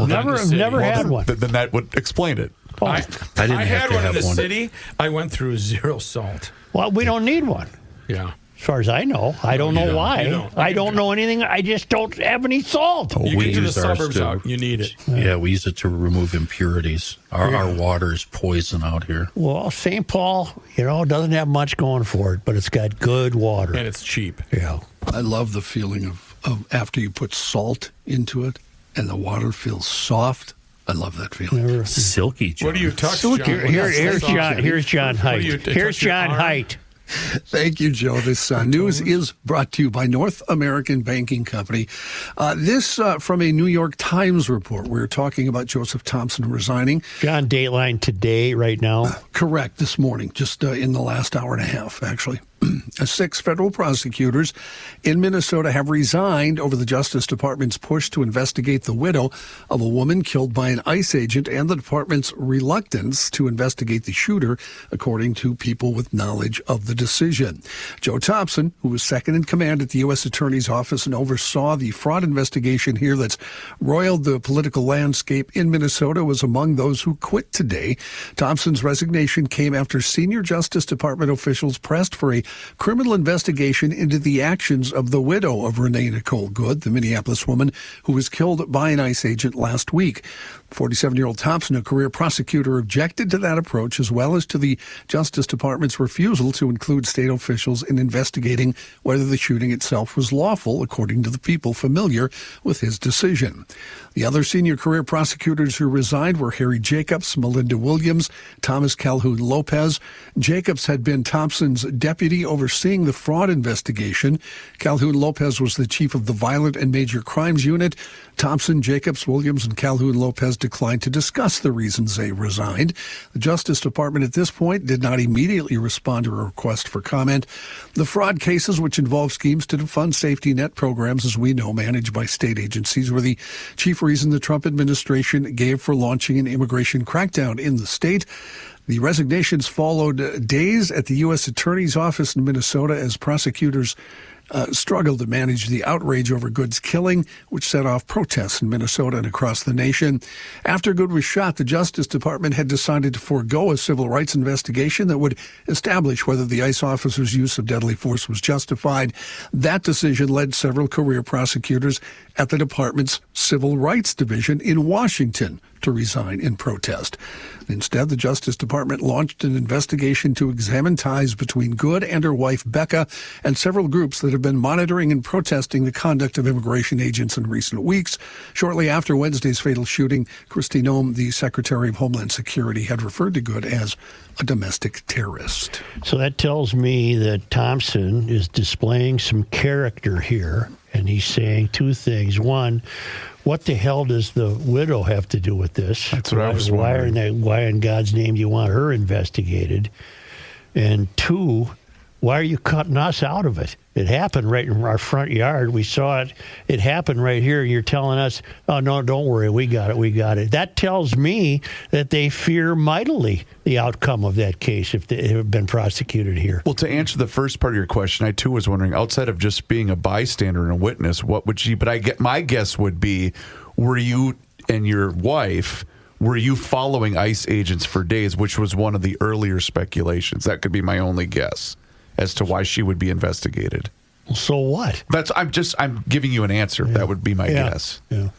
Never had one. Then that would explain it. Oh. I had one in the city. I went through zero salt. Well, we don't need one. Yeah. As far as I know. I don't know why. I don't know anything. I just don't have any salt. You get to the suburbs out, you need it. Yeah, we use it to remove impurities. Our water is poison out here. Well, St. Paul, doesn't have much going for it, but it's got good water. And it's cheap. Yeah. I love the feeling of after you put salt into it and the water feels soft. I love that feeling. Silky, John. What do you touch, Silky. John? Here's John Heidt. Here's John Heidt. Thank you, Joe. This news is brought to you by North American Banking Company. This from a New York Times report. We're talking about Joseph Thompson resigning. John, Dateline today, right now? Correct, this morning, just in the last hour and a half, actually. 6 federal prosecutors in Minnesota have resigned over the Justice Department's push to investigate the widow of a woman killed by an ICE agent and the department's reluctance to investigate the shooter, according to people with knowledge of the decision. Joe Thompson, who was second in command at the U.S. Attorney's Office and oversaw the fraud investigation here that's roiled the political landscape in Minnesota, was among those who quit today. Thompson's resignation came after senior Justice Department officials pressed for a criminal investigation into the actions of the widow of Renee Nicole Good, the Minneapolis woman who was killed by an ICE agent last week. 47-year-old Thompson, a career prosecutor, objected to that approach as well as to the Justice Department's refusal to include state officials in investigating whether the shooting itself was lawful, according to the people familiar with his decision. The other senior career prosecutors who resigned were Harry Jacobs, Melinda Williams, Thomas Calhoun Lopez. Jacobs had been Thompson's deputy overseeing the fraud investigation. Calhoun Lopez was the chief of the Violent and Major Crimes Unit. Thompson, Jacobs, Williams, and Calhoun Lopez declined to discuss the reasons they resigned. The Justice Department at this point did not immediately respond to a request for comment. The fraud cases, which involve schemes to defund safety net programs, as we know, managed by state agencies, were the chief reason the Trump administration gave for launching an immigration crackdown in the state. The resignations followed days at the U.S. Attorney's Office in Minnesota as prosecutors struggled to manage the outrage over Good's killing, which set off protests in Minnesota and across the nation. After Good was shot, the Justice Department had decided to forego a civil rights investigation that would establish whether the ICE officer's use of deadly force was justified. That decision led several career prosecutors at the department's Civil Rights Division in Washington to resign in protest. Instead, the Justice Department launched an investigation to examine ties between Good and her wife, Becca, and several groups that have been monitoring and protesting the conduct of immigration agents in recent weeks. Shortly after Wednesday's fatal shooting, Kristi Noem, the Secretary of Homeland Security, had referred to Good as a domestic terrorist. So that tells me that Thompson is displaying some character here, and he's saying two things. One, what the hell does the widow have to do with this? That's what I was wondering. Why in God's name do you want her investigated? And two, why are you cutting us out of it? It happened right in our front yard. We saw it. It happened right here. You're telling us, oh, no, don't worry. We got it. We got it. That tells me that they fear mightily the outcome of that case if they have been prosecuted here. Well, to answer the first part of your question, I, too, was wondering, outside of just being a bystander and a witness, what would she... But my guess would be, were you and your wife... Were you following ICE agents for days, which was one of the earlier speculations? That could be my only guess as to why she would be investigated. So what? I'm giving you an answer. Yeah. That would be my guess. Yeah.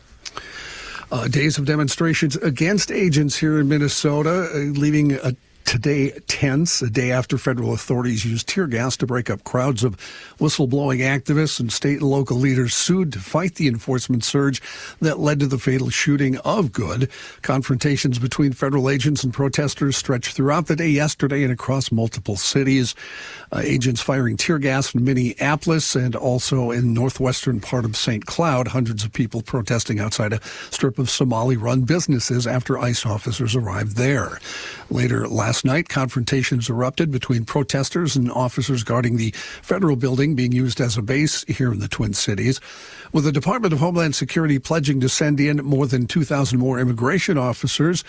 Days of demonstrations against agents here in Minnesota, leaving today tense, a day after federal authorities used tear gas to break up crowds of whistleblowing activists, and state and local leaders sued to fight the enforcement surge that led to the fatal shooting of Good. Confrontations between federal agents and protesters stretched throughout the day yesterday and across multiple cities. Agents firing tear gas in Minneapolis and also in northwestern part of St. Cloud. Hundreds of people protesting outside a strip of Somali-run businesses after ICE officers arrived there. Later last night, confrontations erupted between protesters and officers guarding the federal building being used as a base here in the Twin Cities. With the Department of Homeland Security pledging to send in more than 2,000 more immigration officers,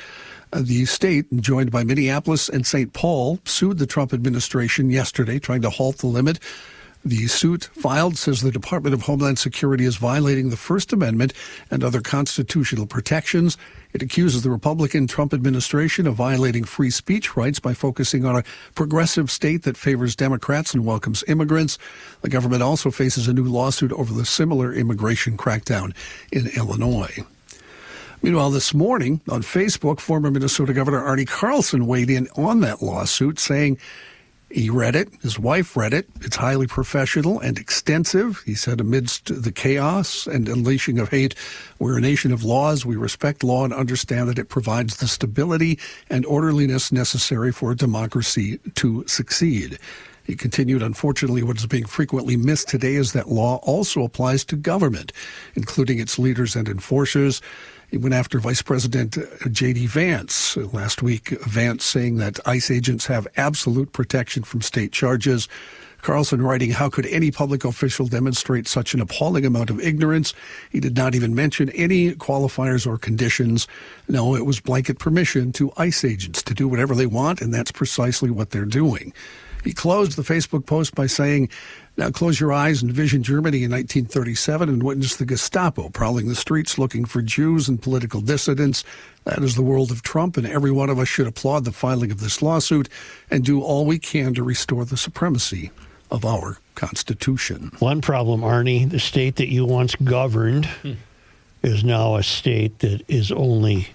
the state, joined by Minneapolis and St. Paul, sued the Trump administration yesterday, trying to halt the limit. The suit filed says the Department of Homeland Security is violating the First Amendment and other constitutional protections. It accuses the Republican Trump administration of violating free speech rights by focusing on a progressive state that favors Democrats and welcomes immigrants. The government also faces a new lawsuit over the similar immigration crackdown in Illinois. Meanwhile, this morning on Facebook, former Minnesota Governor Arnie Carlson weighed in on that lawsuit, saying he read it, his wife read it, it's highly professional and extensive. He said, amidst the chaos and unleashing of hate, we're a nation of laws. We respect law and understand that it provides the stability and orderliness necessary for a democracy to succeed. He continued, unfortunately, what is being frequently missed today is that law also applies to government, including its leaders and enforcers. He went after Vice President J.D. Vance last week. Vance saying that ICE agents have absolute protection from state charges. Carlson writing, how could any public official demonstrate such an appalling amount of ignorance? He did not even mention any qualifiers or conditions. No, it was blanket permission to ICE agents to do whatever they want, and that's precisely what they're doing. He closed the Facebook post by saying, now close your eyes and envision Germany in 1937 and witness the Gestapo prowling the streets looking for Jews and political dissidents. That is the world of Trump, and every one of us should applaud the filing of this lawsuit and do all we can to restore the supremacy of our Constitution. One problem, Arnie, the state that you once governed is now a state that is only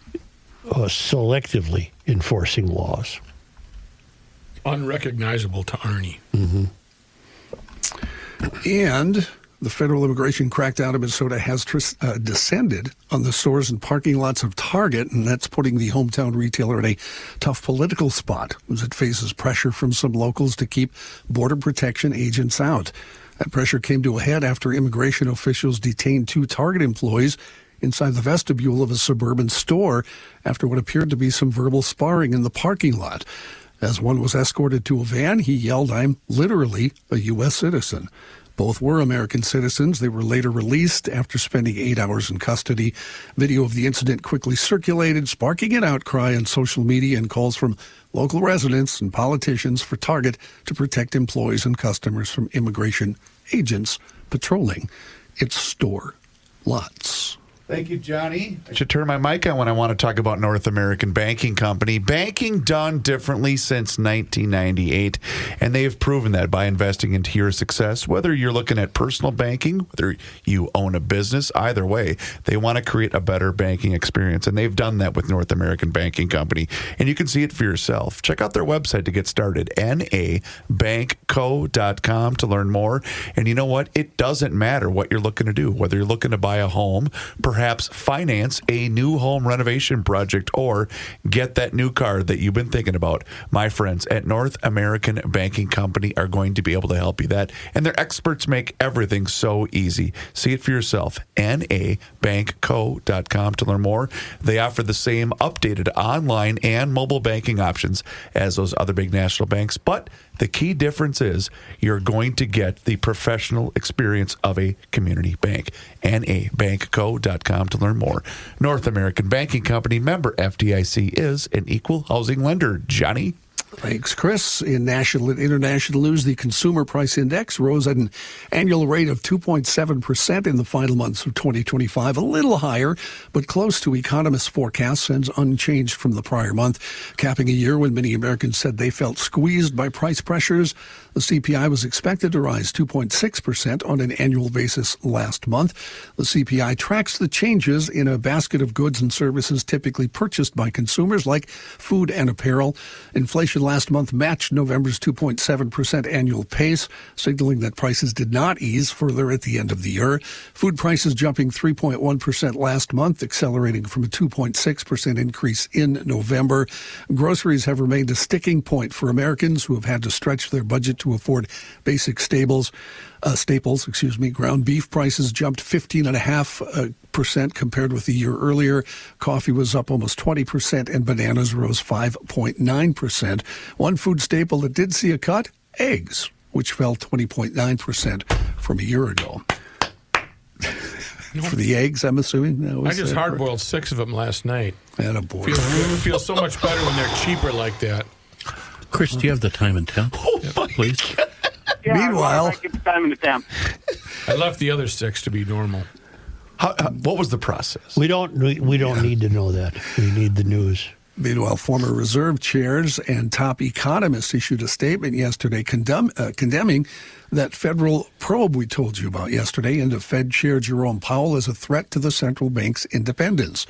selectively enforcing laws. Unrecognizable to Arnie. Mm-hmm. And the federal immigration crackdown in Minnesota has descended on the stores and parking lots of Target, and that's putting the hometown retailer in a tough political spot as it faces pressure from some locals to keep Border Protection agents out. That pressure came to a head after immigration officials detained 2 Target employees inside the vestibule of a suburban store after what appeared to be some verbal sparring in the parking lot. As one was escorted to a van, he yelled, "I'm literally a U.S. citizen." Both were American citizens. They were later released after spending 8 hours in custody. Video of the incident quickly circulated, sparking an outcry on social media and calls from local residents and politicians for Target to protect employees and customers from immigration agents patrolling its store lots. Thank you, Johnny. I should turn my mic on when I want to talk about North American Banking Company. Banking done differently since 1998, and they have proven that by investing into your success. Whether you're looking at personal banking, whether you own a business, either way, they want to create a better banking experience, and they've done that with North American Banking Company, and you can see it for yourself. Check out their website to get started, nabankco.com, to learn more. And you know what? It doesn't matter what you're looking to do, whether you're looking to buy a home, perhaps finance a new home renovation project, or get that new car that you've been thinking about. My friends at North American Banking Company are going to be able to help you that, and their experts make everything so easy. See it for yourself. nabankco.com to learn more. They offer the same updated online and mobile banking options as those other big national banks, but the key difference is you're going to get the professional experience of a community bank. nabankco.com to learn more. North American Banking Company, member FDIC, is an equal housing lender. Johnny? Thanks, Chris. In national and international news, the Consumer Price Index rose at an annual rate of 2.7% in the final months of 2025, a little higher, but close to economists' forecasts and unchanged from the prior month, capping a year when many Americans said they felt squeezed by price pressures. The CPI was expected to rise 2.6% on an annual basis last month. The CPI tracks the changes in a basket of goods and services typically purchased by consumers, like food and apparel. Inflation last month matched November's 2.7% annual pace, signaling that prices did not ease further at the end of the year. Food prices jumping 3.1% last month, accelerating from a 2.6% increase in November. Groceries have remained a sticking point for Americans who have had to stretch their budget to afford basic staples. Ground beef prices jumped 15.5% compared with the year earlier. Coffee was up almost 20%, and bananas rose 5.9%. One food staple that did see a cut, eggs, which fell 20.9% from a year ago. For the eggs, I'm assuming. I just hard-boiled 6 of them last night. Attaboy. Feels so much better when they're cheaper like that. Chris, do you have the time and temp? Please. Yeah, Meanwhile, I keep the time and the temp. I left the other 6 to be normal. What was the process? We don't need to know that. We need the news. Meanwhile, former reserve chairs and top economists issued a statement yesterday condemning that federal probe we told you about yesterday into Fed Chair Jerome Powell as a threat to the central bank's independence.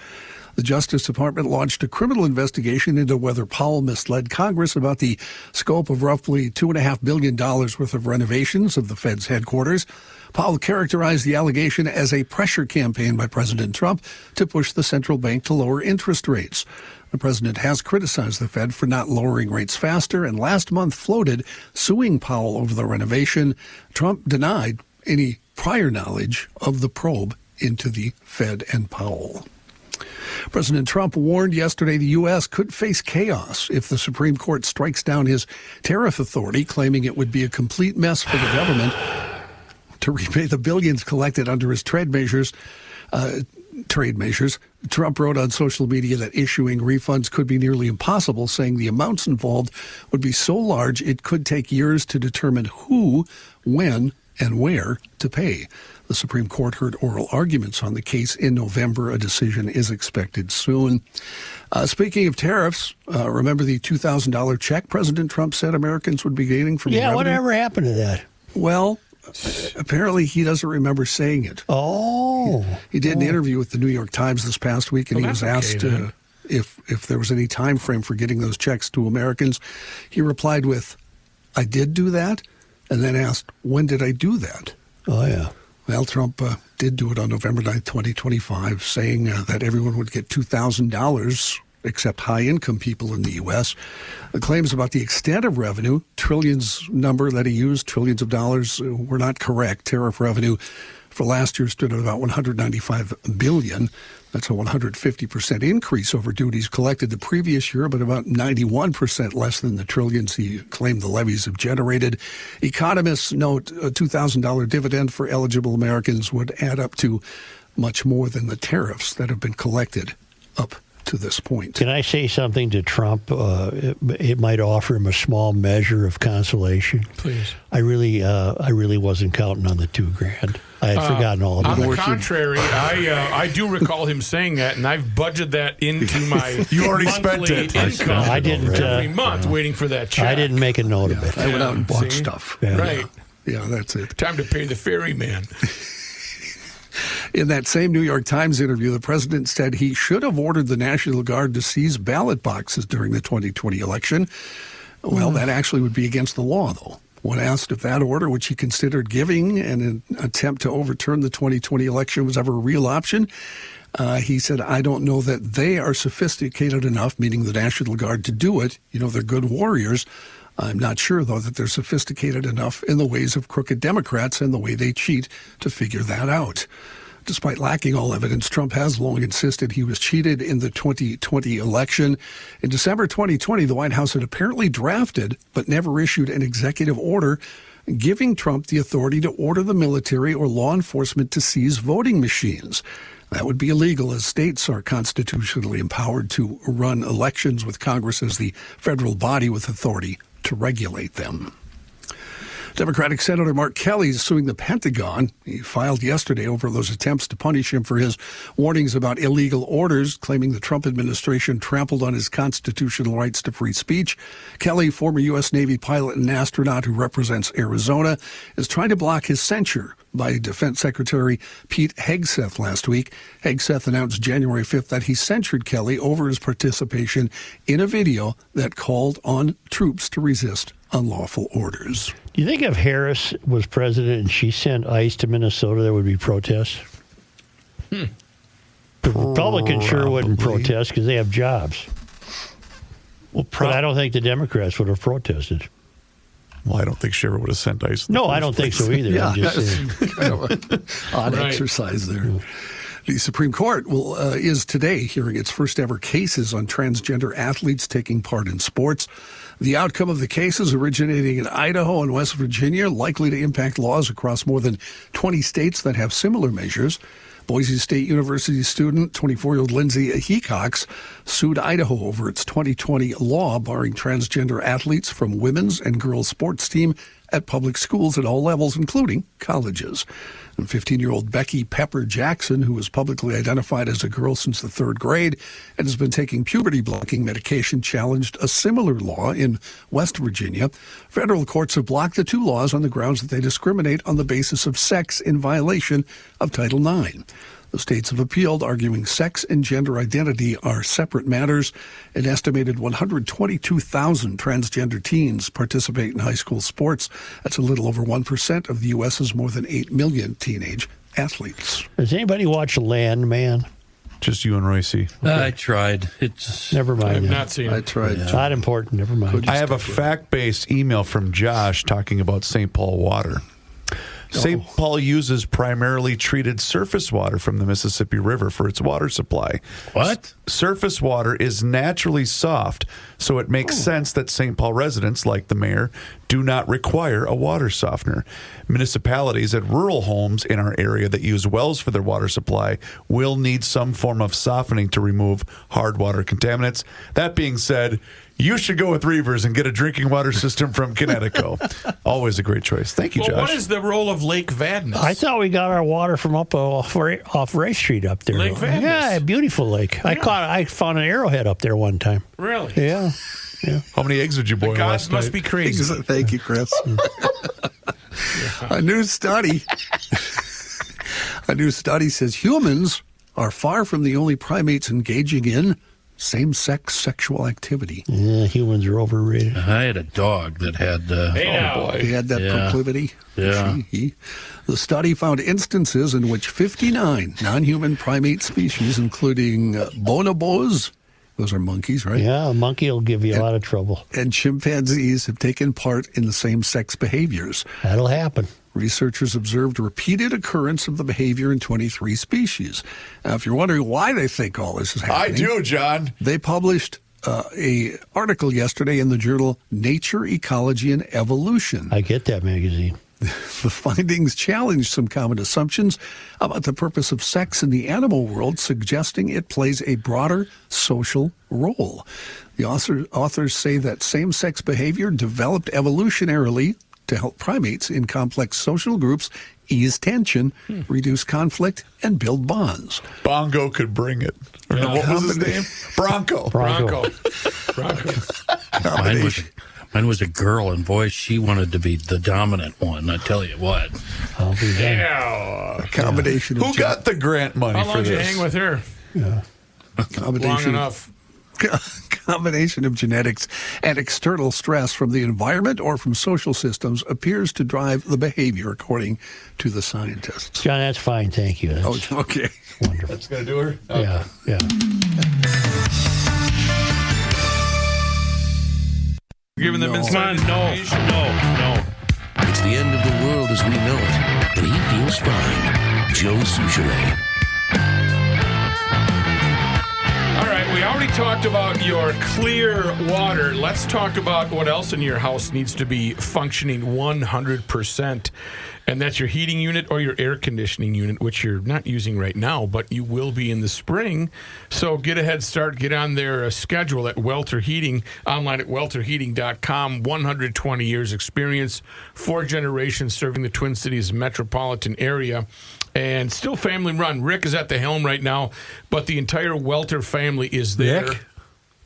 The Justice Department launched a criminal investigation into whether Powell misled Congress about the scope of roughly $2.5 billion worth of renovations of the Fed's headquarters. Powell characterized the allegation as a pressure campaign by President Trump to push the central bank to lower interest rates. The president has criticized the Fed for not lowering rates faster and last month floated suing Powell over the renovation. Trump denied any prior knowledge of the probe into the Fed and Powell. President Trump warned yesterday the U.S. could face chaos if the Supreme Court strikes down his tariff authority, claiming it would be a complete mess for the government to repay the billions collected under his trade measures. Trump wrote on social media that issuing refunds could be nearly impossible, saying the amounts involved would be so large it could take years to determine who, when, and where to pay. The Supreme Court heard oral arguments on the case in November. A decision is expected soon. Speaking of tariffs, remember the $2,000 check President Trump said Americans would be getting from the revenue? Whatever happened to that? Well, apparently he doesn't remember saying it. Oh. He did an interview with the New York Times this past week, and he was asked if there was any time frame for getting those checks to Americans. He replied with, "I did do that," and then asked, "When did I do that?" Oh, yeah. Well, Trump did do it on November 9th, 2025, saying that everyone would get $2,000 except high-income people in the U.S. The claims about the extent of revenue, trillions number that he used, trillions of dollars, were not correct. Tariff revenue for last year stood at about $195 billion. That's a 150% increase over duties collected the previous year, but about 91% less than the trillions he claimed the levies have generated. Economists note a $2,000 dividend for eligible Americans would add up to much more than the tariffs that have been collected up to this point. Can I say something to Trump? It might offer him a small measure of consolation. Please. I really wasn't counting on the $2,000. I had forgotten all about it. On the contrary, I do recall him saying that, and I've budgeted that into my You already spent it. income I didn't, every month waiting for that check. I didn't make a note of it. I went out and bought See? stuff. Yeah. Right. Yeah, that's it. Time to pay the ferryman. In that same New York Times interview, the president said he should have ordered the National Guard to seize ballot boxes during the 2020 election. Well, that actually would be against the law, though. When asked if that order, which he considered giving in an attempt to overturn the 2020 election, was ever a real option, he said, "I don't know that they are sophisticated enough," meaning the National Guard, to do it. You know, they're good warriors. I'm not sure, though, that they're sophisticated enough in the ways of crooked Democrats and the way they cheat to figure that out. Despite lacking all evidence, Trump has long insisted he was cheated in the 2020 election. In December 2020, the White House had apparently drafted but never issued an executive order giving Trump the authority to order the military or law enforcement to seize voting machines. That would be illegal, as states are constitutionally empowered to run elections, with Congress as the federal body with authority to regulate them. Democratic Senator Mark Kelly is suing the Pentagon. He filed yesterday over those attempts to punish him for his warnings about illegal orders, claiming the Trump administration trampled on his constitutional rights to free speech. Kelly, former U.S. Navy pilot and astronaut who represents Arizona, is trying to block his censure by Defense Secretary Pete Hegseth last week. Hegseth announced January 5th that he censured Kelly over his participation in a video that called on troops to resist unlawful orders. Do you think if Harris was president and she sent ICE to Minnesota, there would be protests? The Republicans sure wouldn't protest because they have jobs. Well, but I don't think the Democrats would have protested. Well, I don't think she ever would have sent ICE. No, I don't think so either. Yeah, I'm just saying. kind of an odd exercise there. The Supreme Court is today hearing its first ever cases on transgender athletes taking part in sports. The outcome of the cases, originating in Idaho and West Virginia, likely to impact laws across more than 20 states that have similar measures. Boise State University student 24-year-old Lindsay Hecox sued Idaho over its 2020 law barring transgender athletes from women's and girls' sports team at public schools at all levels, including colleges. And 15-year-old Becky Pepper Jackson, who was publicly identified as a girl since the third grade and has been taking puberty-blocking medication, challenged a similar law in West Virginia. Federal courts have blocked the two laws on the grounds that they discriminate on the basis of sex in violation of Title IX. The states have appealed, arguing sex and gender identity are separate matters. An estimated 122,000 transgender teens participate in high school sports. That's a little over 1% of the U.S.'s more than 8 million teenage athletes. Does anybody watch Landman? Just you and Royce. Okay. I tried. It's never mind. I've not seen it. I tried. Yeah. Not important. Never mind. I have a fact-based email from Josh talking about St. Paul water. St. Paul uses primarily treated surface water from the Mississippi River for its water supply. What? Surface water is naturally soft, so it makes sense that St. Paul residents, like the mayor, do not require a water softener. Municipalities at rural homes in our area that use wells for their water supply will need some form of softening to remove hard water contaminants. That being said, you should go with Reavers and get a drinking water system from Connecticut. Always a great choice. Thank you, Josh. What is the role of Lake Vadnais? I thought we got our water from off Ray Street up there. Lake Vadnais? Yeah, a beautiful lake. Yeah. I found an arrowhead up there one time. Really? Yeah. How many eggs did you boil last night? Must be crazy. Thank you, Chris. A new study says humans are far from the only primates engaging in same-sex sexual activity. Yeah, humans are overrated. I had a dog that had... He had that proclivity. Yeah. The study found instances in which 59 non-human primate species, including bonobos, those are monkeys, right? Yeah, a monkey will give you a lot of trouble. And chimpanzees have taken part in the same-sex behaviors. That'll happen. Researchers observed repeated occurrence of the behavior in 23 species. Now, if you're wondering why they think all this is happening... I do, John. They published an article yesterday in the journal Nature, Ecology, and Evolution. I get that magazine. The findings challenged some common assumptions about the purpose of sex in the animal world, suggesting it plays a broader social role. The authors say that same-sex behavior developed evolutionarily to help primates in complex social groups ease tension, reduce conflict, and build bonds. Bongo could bring it. What was his name? Bronco. Mine was a girl, and boy, she wanted to be the dominant one. I tell you what. A combination of Who got the grant money How for long did you this? hang with her? Yeah. Long enough. Combination of genetics and external stress from the environment or from social systems appears to drive the behavior, according to the scientists. John, that's fine. Thank you. That's okay. Wonderful. That's going to do her? Yeah, yeah. Giving them No. inside No. It's the end of the world as we know it, and he feels fine. Joe Soucheray. All right, we already talked about your clear water. Let's talk about what else in your house needs to be functioning 100%. And that's your heating unit or your air conditioning unit, which you're not using right now, but you will be in the spring. So get a head start. Get on their schedule at Welter Heating, online at welterheating.com. 120 years experience, 4 generations serving the Twin Cities metropolitan area. And still family run. Rick is at the helm right now, but the entire Welter family is there.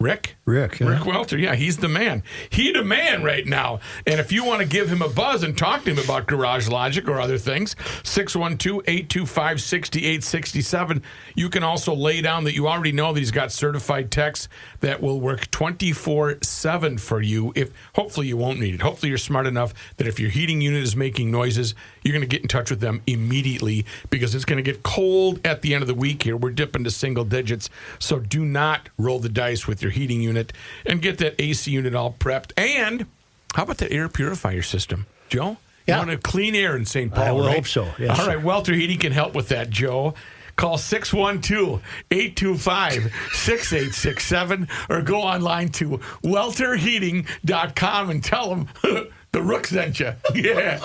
Rick? Rick, yeah. Rick Welter, yeah, he's the man. He the man right now. And if you want to give him a buzz and talk to him about Garage Logic or other things, 612-825-6867. You can also lay down that you already know that he's got certified techs that will work 24/7 for you. If hopefully you won't need it. Hopefully you're smart enough that if your heating unit is making noises, you're going to get in touch with them immediately because it's going to get cold at the end of the week here. We're dipping to single digits, so do not roll the dice with your heating unit and get that AC unit all prepped. And how about the air purifier system, Joe? Yeah. You want clean air in St. Paul, I will right? hope so, yes, All sir. right, Welter Heating can help with that, Joe. Call 612-825-6867 or go online to welterheating.com and tell them the Rook sent you. Yeah.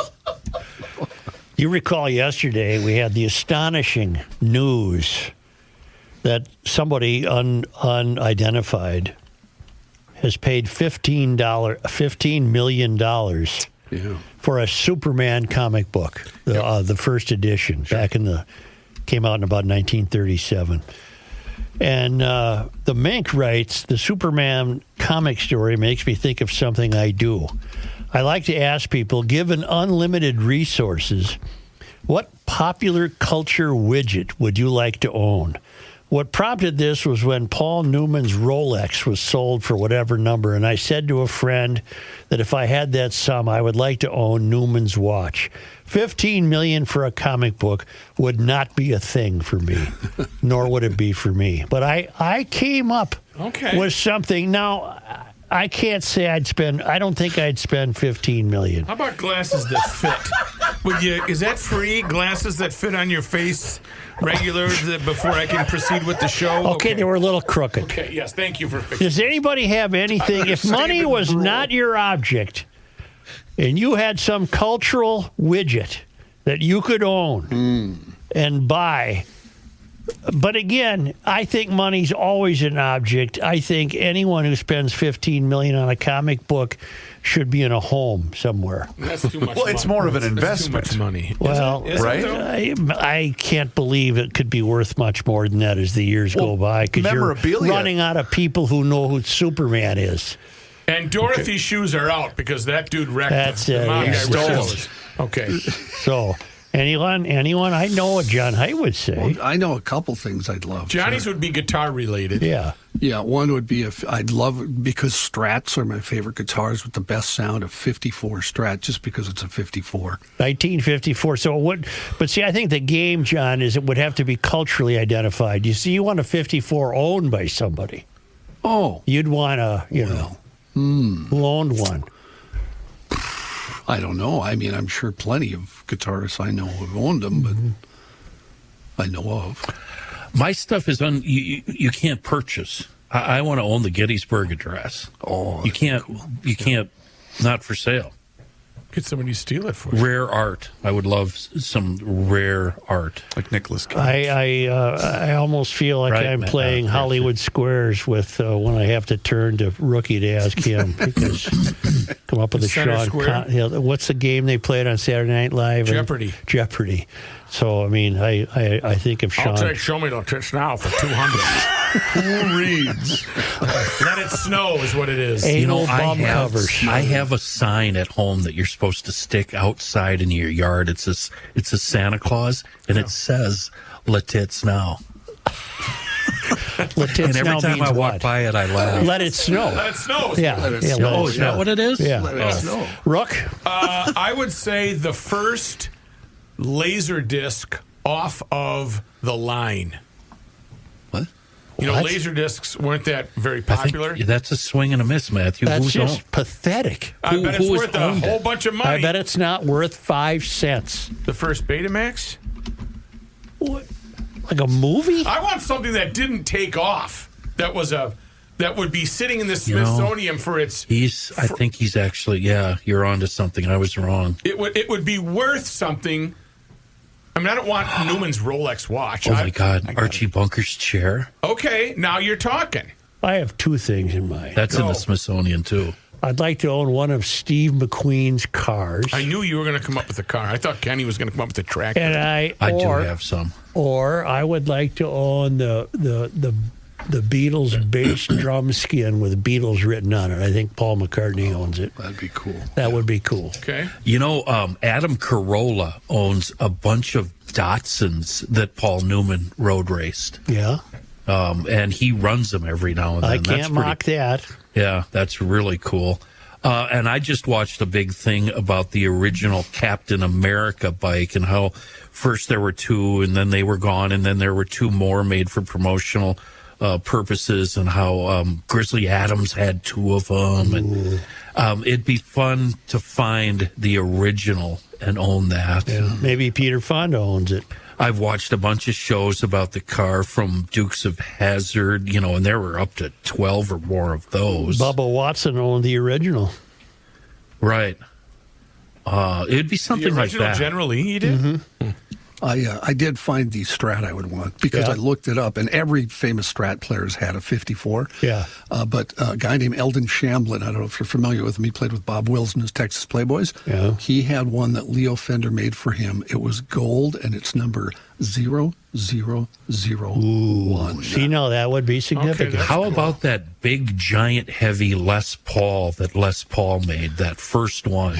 You recall yesterday we had the astonishing news that somebody unidentified has paid $15 million for a Superman comic book, the first edition, came out in about 1937. And the Mink writes, the Superman comic story makes me think of something I do. I like to ask people, given unlimited resources, What popular culture widget would you like to own? What prompted this was when Paul Newman's Rolex was sold for whatever number, and I said to a friend that if I had that sum, I would like to own Newman's watch. $15 million for a comic book would not be a thing for me, nor would it be for me. But I came up with something. Now, I can't say I don't think I'd spend $15 million. How about glasses that fit? Is that free? Glasses that fit on your face regular before I can proceed with the show? Okay, they were a little crooked. Okay, yes, thank you for fixing. Does anybody have anything? If money was not your object and you had some cultural widget that you could own and buy, but again, I think money's always an object. I think anyone who spends $15 million on a comic book should be in a home somewhere. That's too much money. It's more of an investment. That's too much money. Well, right? I can't believe it could be worth much more than that as the years go by, because you're running out of people who know who Superman is. And Dorothy's shoes are out because that dude wrecked That's them. it. The mountain guy Stole wrecked them. those. Okay. So, anyone, I know what John Heidt would say. Well, I know a couple things I'd love. Johnny's would be guitar related. Yeah. Yeah, one would be I'd love, because Strats are my favorite guitars with the best sound, of 54 Strat, just because it's a 54. 1954. So but see, I think the game, John, is it would have to be culturally identified. You see, you want a 54 owned by somebody. Oh. You'd want who owned one? I don't know. I mean, I'm sure plenty of guitarists I know have owned them, but I know of. My stuff is you can't purchase. I want to own the Gettysburg Address. Oh, you can't. Cool. You can't. Not for sale. Get somebody to steal it for you. Rare art. I would love some rare art, like Nicolas Cage. I almost feel like I'm playing Hollywood Squares with when I have to turn to Rookie to ask him, because come up with a Sean. What's the game they played on Saturday Night Live? Jeopardy. So I mean, I think of Sean. I'll take Show Me the Tits Now for $200. Who reads? Let It Snow is what it is. I have a sign at home that you're supposed to stick outside in your yard. It's a Santa Claus, and it says "Let It Snow." Let it and every snow time I walk by it, I laugh. Let it snow. Let it snow. Yeah. Let it snow. snow. Is that what it is? Yeah. Let it snow. Rook? I would say the first laser disc off of the line. What? Laser discs weren't that very popular. That's a swing and a miss, Matthew. That's just pathetic. I bet it's worth a whole bunch of money. I bet it's not worth 5 cents. The first Betamax? What? Like a movie? I want something that didn't take off. That would be sitting in the Smithsonian for its. I think he's actually. Yeah, you're onto something. I was wrong. It would be worth something. I mean, I don't want Newman's Rolex watch. Oh my God, Archie Bunker's chair. Okay, now you're talking. I have 2 things in mind. That's in the Smithsonian too. I'd like to own one of Steve McQueen's cars. I knew you were going to come up with a car. I thought Kenny was going to come up with a tractor. And I do have some. Or I would like to own the Beatles bass drum skin with Beatles written on it. I think Paul McCartney owns it. That'd be cool. That would be cool. Okay. Adam Carolla owns a bunch of Datsuns that Paul Newman road raced. Yeah. And he runs them every now and then. I can't mock that. Yeah, that's really cool. And I just watched a big thing about the original Captain America bike and how first there were 2 and then they were gone and then there were 2 more made for promotional purposes, and how Grizzly Adams had 2 of them. And it'd be fun to find the original and own that. Yeah, maybe Peter Fonda owns it. I've watched a bunch of shows about the car from Dukes of Hazzard, and there were up to 12 or more of those. Bubba Watson owned the original. Right. It'd be something like that. The original General Lee, he did? Mm-hmm. I did find the Strat I would want, because I looked it up, and every famous Strat player's had a 54. Yeah. But a guy named Eldon Shamblin, I don't know if you're familiar with him, he played with Bob Wills in his Texas Playboys. Yeah. He had one that Leo Fender made for him. It was gold, and it's number 0001. See, now that would be significant. Okay, How about that big, giant, heavy Les Paul that Les Paul made, that first one?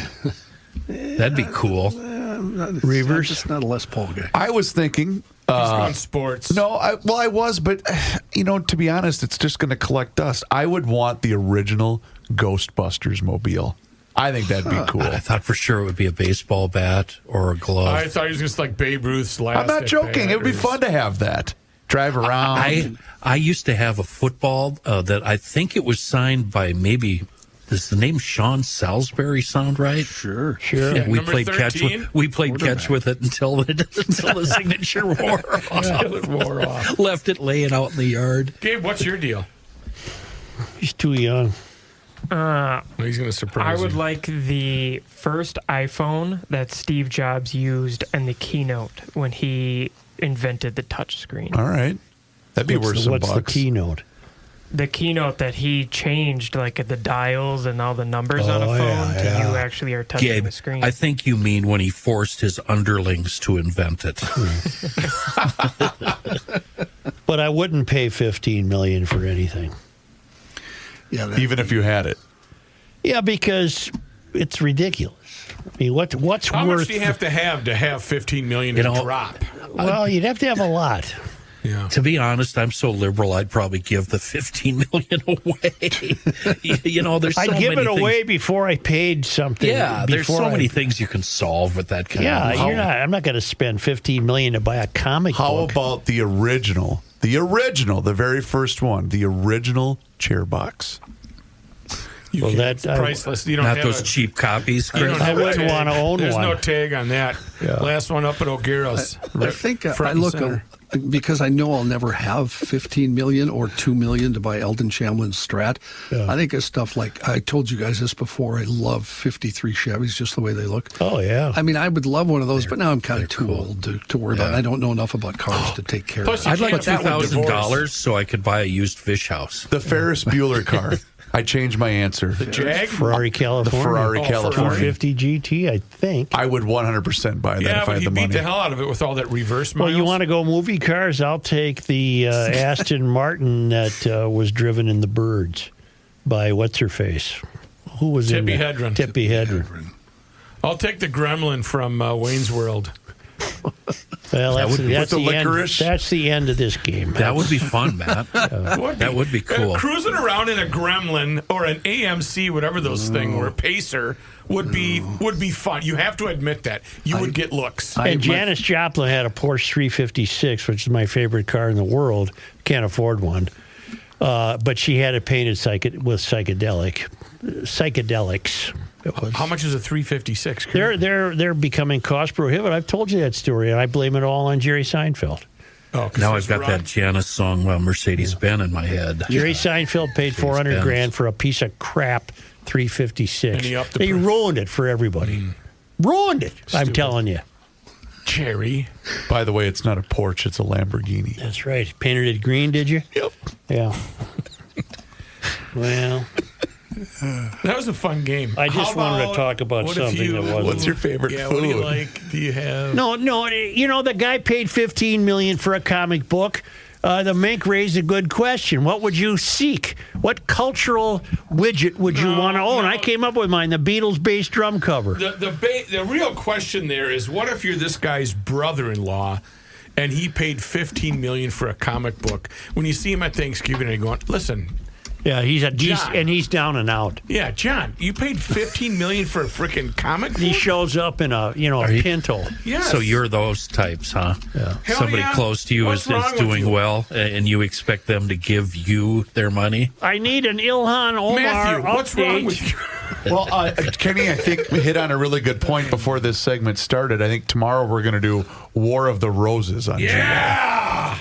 That'd be cool. Reavers? It's not a Les Paul guy. I was thinking. He's on sports. No, I was, but to be honest, it's just going to collect dust. I would want the original Ghostbusters mobile. I think that'd be cool. I thought for sure it would be a baseball bat or a glove. I thought he was just like Babe Ruth's last. I'm not joking. It would be fun to have that. Drive around. I used to have a football that I think it was signed by maybe. Does the name Sean Salisbury sound right? Sure. Yeah, we number played 13? catch. We played catch with it until the signature wore off. Until it wore off. Left it laying out in the yard. Gabe, what's your deal? He's too young. He's going to surprise I would you. like the first iPhone that Steve Jobs used in the keynote when he invented the touchscreen. All right. That'd be worth some What's bucks. the keynote? The keynote that he changed, like the dials and all the numbers on a phone to you actually are touching Gabe, the screen. I think you mean when he forced his underlings to invent it. But I wouldn't pay $15 million for anything. Yeah, Even if you had it. Yeah, because it's ridiculous. I mean, what's How worth? much do you have to have $15 million to drop? Well, you'd have to have a lot. Yeah. To be honest, I'm so liberal, I'd probably give the $15 million away. There's so I'd give many it away things. before I paid something. Yeah, there's so many things you can solve with that kind of money. I'm not going to spend $15 million to buy a comic book. How about the original? The very first one, the original chair box. It's priceless. You don't Not have those cheap copies, Chris. I wouldn't want to own There's one. no tag on that. Yeah. Last one up at O'Gara's. I think I front and look center. because I know I'll never have $15 million or $2 million to buy Eldon Shamlin's Strat. Yeah. I think it's stuff like, I told you guys this before, I love 53 Chevys, just the way they look. Oh, yeah. I mean, I would love one of those, but now I'm kind of too old to worry about it. I don't know enough about cars to take care Plus, of it. you I'd like can't afford $2,000 so I could buy a used fish house. The Ferris Bueller car. I changed my answer. The Jag? Ferrari California. The Ferrari California. 250 GT, I think. I would 100% buy that Yeah, if I but had he the beat money. the hell out of it with all that reverse miles. Well, you want to go movie cars? I'll take the Aston Martin that was driven in the Birds by what's-her-face. Who was in Tippi it? Hedren. Tippi Hedren. I'll take the Gremlin from Wayne's World. Well, that's with the the end. licorice? That's the end of this game. That would be fun, Matt. That would be cool. Cruising around in a Gremlin or an AMC, whatever those things were, Pacer, would be fun. You have to admit that. You would get looks. And Janis Joplin had a Porsche 356, which is my favorite car in the world. Can't afford one. But she had it painted with psychedelics. How much is a 356? They're becoming cost prohibitive. I've told you that story, and I blame it all on Jerry Seinfeld. Oh, now I've got that Janis song, Mercedes-Benz, in my head. Jerry Seinfeld paid $400,000 for a piece of crap 356. And he upped the They price. ruined it for everybody. Ruined it. I'm Stupid. telling you. Jerry. By the way, it's not a Porsche, it's a Lamborghini. That's right. Painted it green, did you? Yep. Yeah. Well, That was a fun game. I just wanted to talk about what if something that wasn't. What's your favorite Yeah, food? what do you like? Do you have? No. The guy paid $15 million for a comic book. The Mink raised a good question. What would you seek? What cultural widget would you want to own? I came up with mine, the Beatles bass drum cover. The real question there is, what if you're this guy's brother-in-law and he paid $15 million for a comic book? When you see him at Thanksgiving and you're going, listen. Yeah, he's John. he's down and out. Yeah, John, you paid $15 million for a freaking comic book? He shows up in a Pinto. Yes. So you're those types, huh? Yeah. Hell Somebody yeah. close to you What's is wrong with doing you? well, and you expect them to give you their money? I need an Ilhan Omar Matthew, update. what's wrong with you? Well, Kenny, I think we hit on a really good point before this segment started. I think tomorrow we're going to do War of the Roses on Yeah!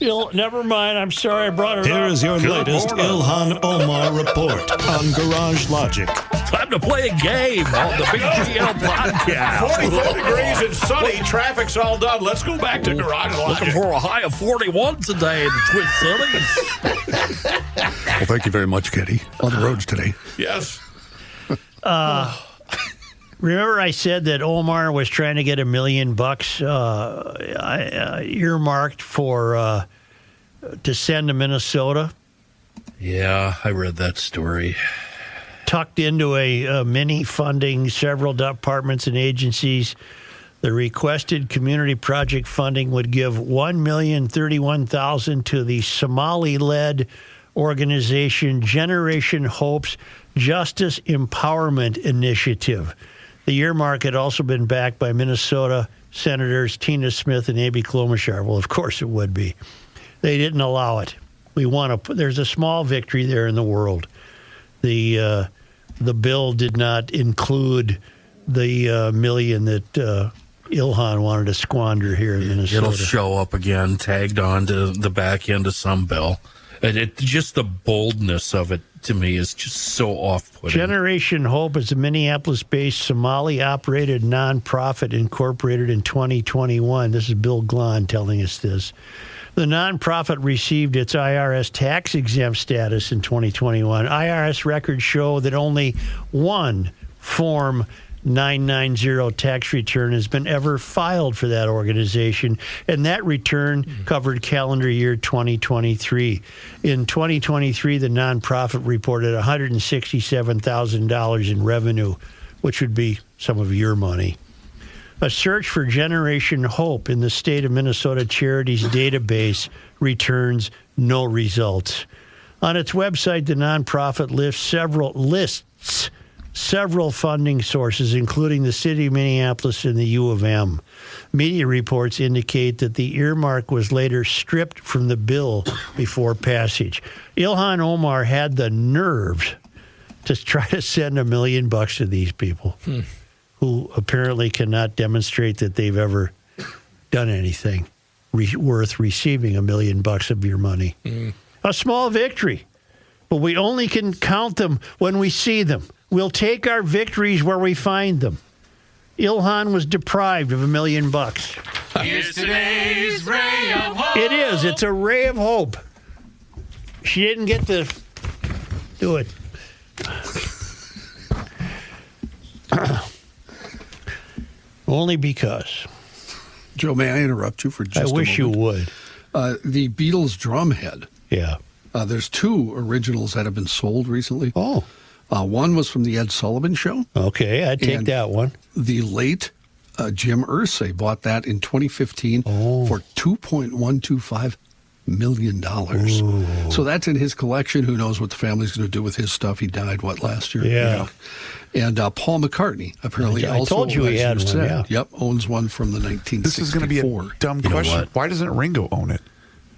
Never mind. I'm sorry I brought it Here up. is your latest Ilhan Omar report on Garage Logic. Time to play a game on the Big GL podcast. 44 degrees and sunny. Traffic's all done. Let's go back to Garage Looking Logic. for a high of 41 today in the Twin Cities. Well, thank you very much, Kenny. On the roads today. Yes. Remember I said that Omar was trying to get $1 million earmarked for to send to Minnesota? Yeah, I read that story. tucked into a mini funding, several departments and agencies. The requested community project funding would give $1,031,000 to the Somali-led organization Generation Hope's Justice Empowerment Initiative. The earmark had also been backed by Minnesota Senators Tina Smith and Amy Klobuchar. Well, of course it would be. They didn't allow it. We want to. There's a small victory there in the world. The bill did not include the million that Ilhan wanted to squander here in Minnesota. It'll show up again, tagged on to the back end of some bill. And just the boldness of it, to me, is just so off-putting. Generation Hope is a Minneapolis-based Somali-operated nonprofit incorporated in 2021. This is Bill Glahn telling us this. The nonprofit received its IRS tax-exempt status in 2021. IRS records show that only one Form 990 tax return has been ever filed for that organization, and that return covered calendar year 2023. In 2023, the nonprofit reported $167,000 in revenue, which would be some of your money. A search for Generation Hope in the state of Minnesota Charities database returns no results. On its website, the nonprofit lists several funding sources, including the city of Minneapolis and the U of M. Media reports indicate that the earmark was later stripped from the bill before passage. Ilhan Omar had the nerve to try to send $1 million to these people who apparently cannot demonstrate that they've ever done anything worth receiving $1 million of your money. A small victory, but we only can count them when we see them. We'll take our victories where we find them. Ilhan was deprived of $1 million. Here's today's ray of hope. It is. It's a ray of hope. She didn't get to do it. Only because. Joe, may I interrupt you for just a moment? I wish you would. The Beatles drumhead. Yeah. There's two originals that have been sold recently. Oh. One was from the Ed Sullivan Show. Okay, I'd take that one. The late Jim Irsay bought that in 2015 for $2.125 million. Ooh. So that's in his collection. Who knows what the family's going to do with his stuff? He died, last year? Yeah. And Paul McCartney, apparently I also, told you he had you one, said, yeah. Yep, owns one from the 1964. This is going to be a dumb question. Why doesn't Ringo own it?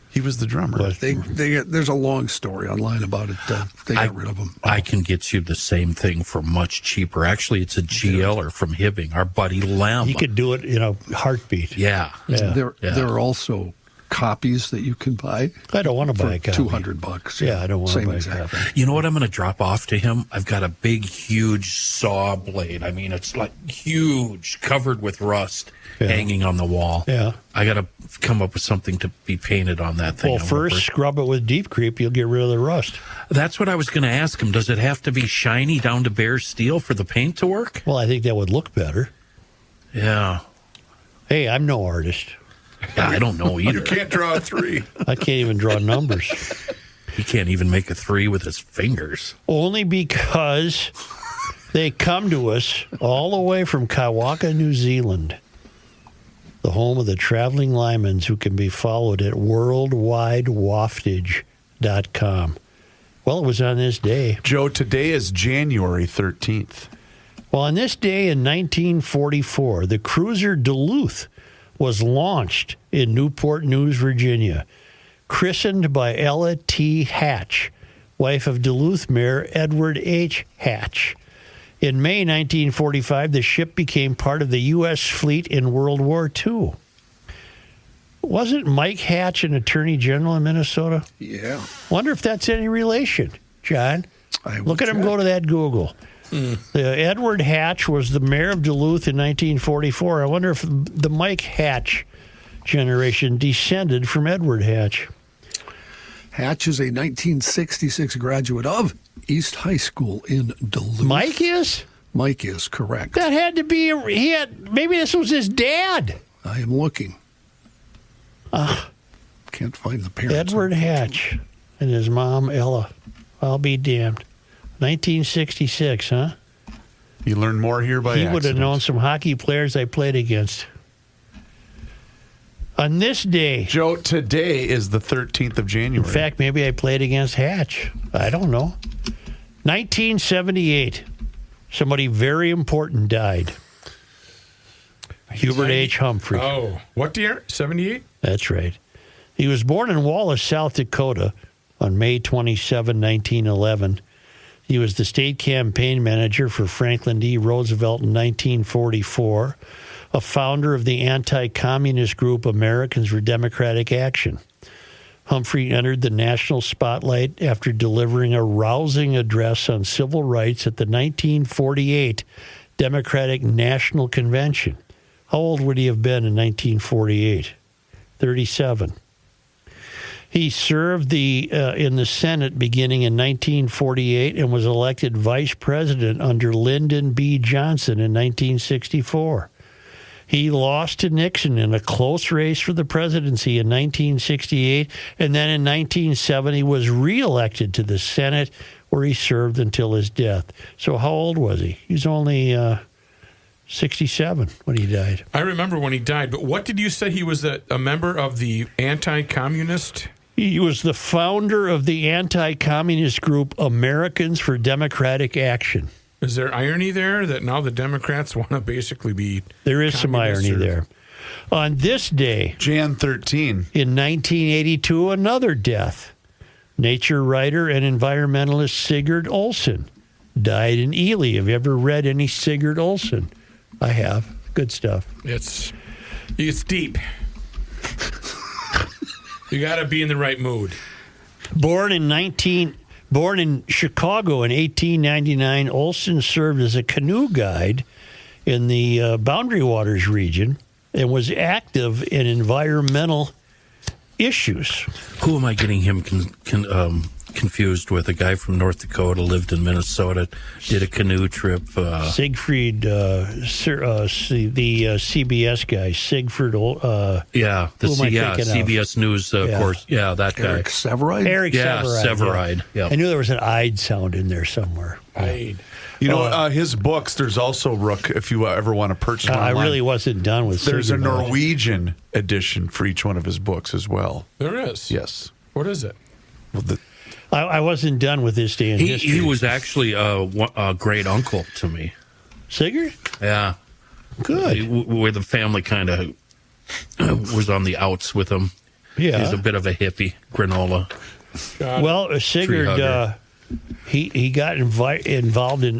He was the drummer. There's a long story online about it. They got rid of him. I can get you the same thing for much cheaper. Actually, it's a GLer from Hibbing, our buddy Lem. He could do it in a heartbeat. Yeah. There are also copies that you can buy. I don't want to buy a copy. $200. Yeah, I don't want to buy a exact copy. You know what I'm going to drop off to him? I've got a big, huge saw blade. I mean, it's like huge, covered with rust, hanging on the wall. Yeah. I got to come up with something to be painted on that thing. Well, first, scrub it with Deep Creep. You'll get rid of the rust. That's what I was going to ask him. Does it have to be shiny down to bare steel for the paint to work? Well, I think that would look better. Yeah. Hey, I'm no artist. Yeah, I don't know either. You can't draw a 3. I can't even draw numbers. He can't even make a 3 with his fingers. Only because they come to us all the way from Kaiwaka, New Zealand, the home of the traveling Lymans, who can be followed at worldwidewaftage.com. Well, it was on this day. Joe, today is January 13th. Well, on this day in 1944, the cruiser Duluth was launched in Newport News, Virginia, christened by Ella T. Hatch, wife of Duluth Mayor Edward H. Hatch. In May 1945, the ship became part of the U.S. fleet in World War II. Wasn't Mike Hatch an attorney general in Minnesota? Yeah. Wonder if that's any relation, John. Look at him go to that Google. Edward Hatch was the mayor of Duluth in 1944. I wonder if the Mike Hatch generation descended from Edward Hatch. Hatch is a 1966 graduate of East High School in Duluth. Mike is? Mike is, correct. That had to be, maybe this was his dad. I am looking. Can't find the parents. Edward Hatch and his mom, Ella. I'll be damned. 1966, huh? You learn more here by He would have accident. known some hockey players I played against. On this day, Joe, today is the 13th of January. in fact, maybe I played against Hatch. I don't know. 1978, somebody very important died. Hubert H. Humphrey. Oh, what year? 78? That's right. He was born in Wallace, South Dakota on May 27, 1911. He was the state campaign manager for Franklin D. Roosevelt in 1944, a founder of the anti-communist group Americans for Democratic Action. Humphrey entered the national spotlight after delivering a rousing address on civil rights at the 1948 Democratic National Convention. How old would he have been in 1948? 37. He served in the Senate beginning in 1948 and was elected vice president under Lyndon B. Johnson in 1964. He lost to Nixon in a close race for the presidency in 1968, and then in 1970 was reelected to the Senate, where he served until his death. So how old was he? He was only 67 when he died. I remember when he died, but what did you say he was a member of the anti-communist? He was the founder of the anti-communist group Americans for Democratic Action. Is there irony there that now the Democrats want to basically be There is some irony communists or- there. On this day, Jan 13. in 1982, another death. Nature writer and environmentalist Sigurd Olson died in Ely. Have you ever read any Sigurd Olson? I have. Good stuff. It's deep. You got to be in the right mood. Born in Chicago in 1899, Olson served as a canoe guide in the Boundary Waters region and was active in environmental issues. Who am I getting him confused with? A guy from North Dakota, lived in Minnesota, did a canoe trip. Siegfried, the CBS guy, Siegfried. Yeah, who am I thinking of? CBS News, of course. Yeah, that guy. Eric Severide? Eric Severide. Severide. Yeah. I knew there was an "ide" sound in there somewhere. I'd. You know, his books, there's also, Rook, if you ever want to purchase one I online, really wasn't done with there's a Sigurd Olson. Norwegian edition for each one of his books as well. There is. Yes. What is it? Well, I wasn't done with this day in history. He was actually a great uncle to me. Sigurd? Yeah. Good. Where the family kind of was on the outs with him. Yeah. He's a bit of a hippie, granola. Well, Sigurd, he got involved in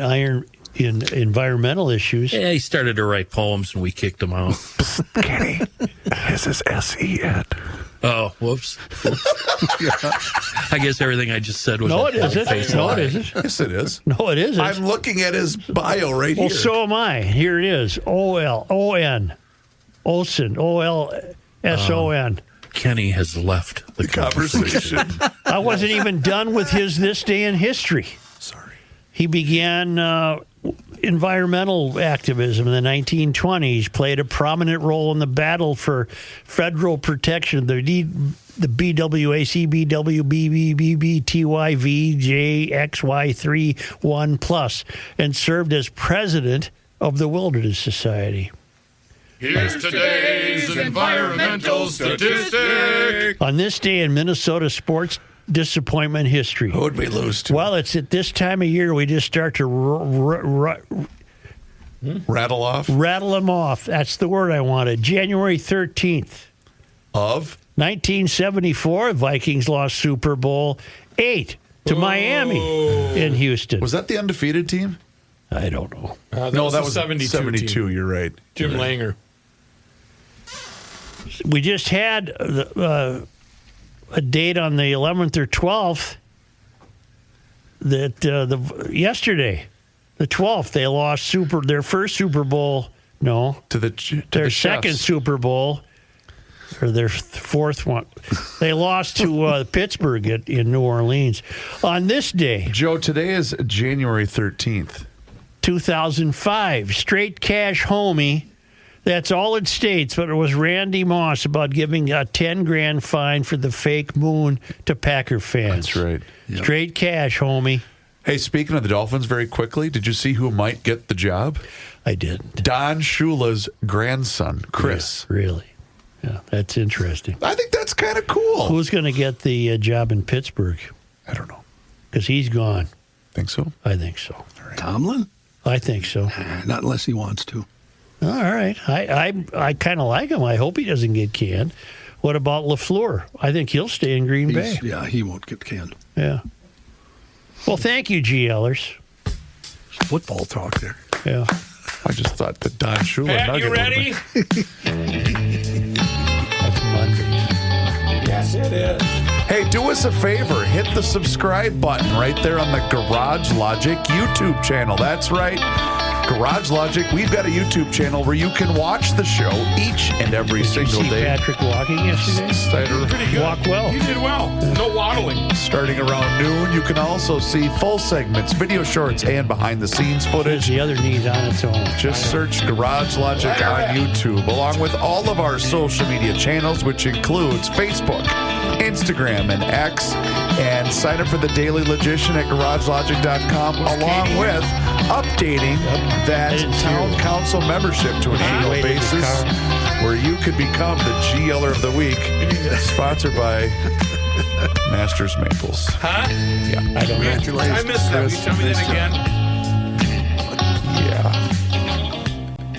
environmental issues. Yeah, he started to write poems and we kicked him out. Kenny, this is S-E-N. Oh, whoops. I guess everything I just said was No, a it isn't. face No, lie. it isn't. Yes, it is. No, it isn't. I'm looking at his bio right Well, here. so am I. Here it is. O-L-O-N. Olson. O-L-S-O-N. Kenny has left the conversation. I wasn't even done with his This Day in History. Sorry. He began environmental activism in the 1920s, played a prominent role in the battle for federal protection of the BWAC, BWBBBB, TYV, JXY31+, and served as president of the Wilderness Society. Here's today's environmental statistic. On this day in Minnesota sports disappointment history. Who would we lose to? Well, it's at this time of year we just start to Rattle off? rattle them off. That's the word I wanted. January 13th. Of? 1974, Vikings lost Super Bowl 8 to Miami in Houston. Was that the undefeated team? I don't know. No, that was 72. 72. Team. You're right. Jim Langer. We just had a date on the 11th or 12th that yesterday, the 12th, they lost their first Super Bowl. No, To their the second Chefs. Super Bowl, or their fourth one. They lost to Pittsburgh in New Orleans. On this day, Joe, today is January 13th. 2005, straight cash homie. That's all it states, but it was Randy Moss about giving a $10,000 fine for the fake moon to Packer fans. That's right. Straight cash, homie. Hey, speaking of the Dolphins, very quickly, did you see who might get the job? I did. Don Shula's grandson, Chris. Yeah, really? Yeah, that's interesting. I think that's kind of cool. Who's going to get the job in Pittsburgh? I don't know. Because he's gone. Think so? I think so. Right. Tomlin? I think so. Not unless he wants to. All right. I kind of like him. I hope he doesn't get canned. What about LaFleur? I think he'll stay in Green Bay. Yeah, he won't get canned. Yeah. Well, thank you, GLers. Football talk there. Yeah. I just thought that Don Shula Pat, nugget you ready? That's Monday. Yes, it is. Hey, do us a favor. Hit the subscribe button right there on the Garage Logic YouTube channel. That's right. Garage Logic, we've got a YouTube channel where you can watch the show each and every single day. Patrick walking yesterday? Pretty good. Walk well. You did well. No waddling. Starting around noon, you can also see full segments, video shorts, and behind-the-scenes footage. The other knee's on its own. Just search Garage Logic on YouTube, along with all of our social media channels, which includes Facebook, Instagram, and X. And sign up for the Daily Logician at GarageLogic.com, along with updating that town council membership to an annual basis where you could become the GLer of the week, sponsored by Masters Maples. Huh? Yeah. I don't know. I missed that. Will you tell me that again? Yeah.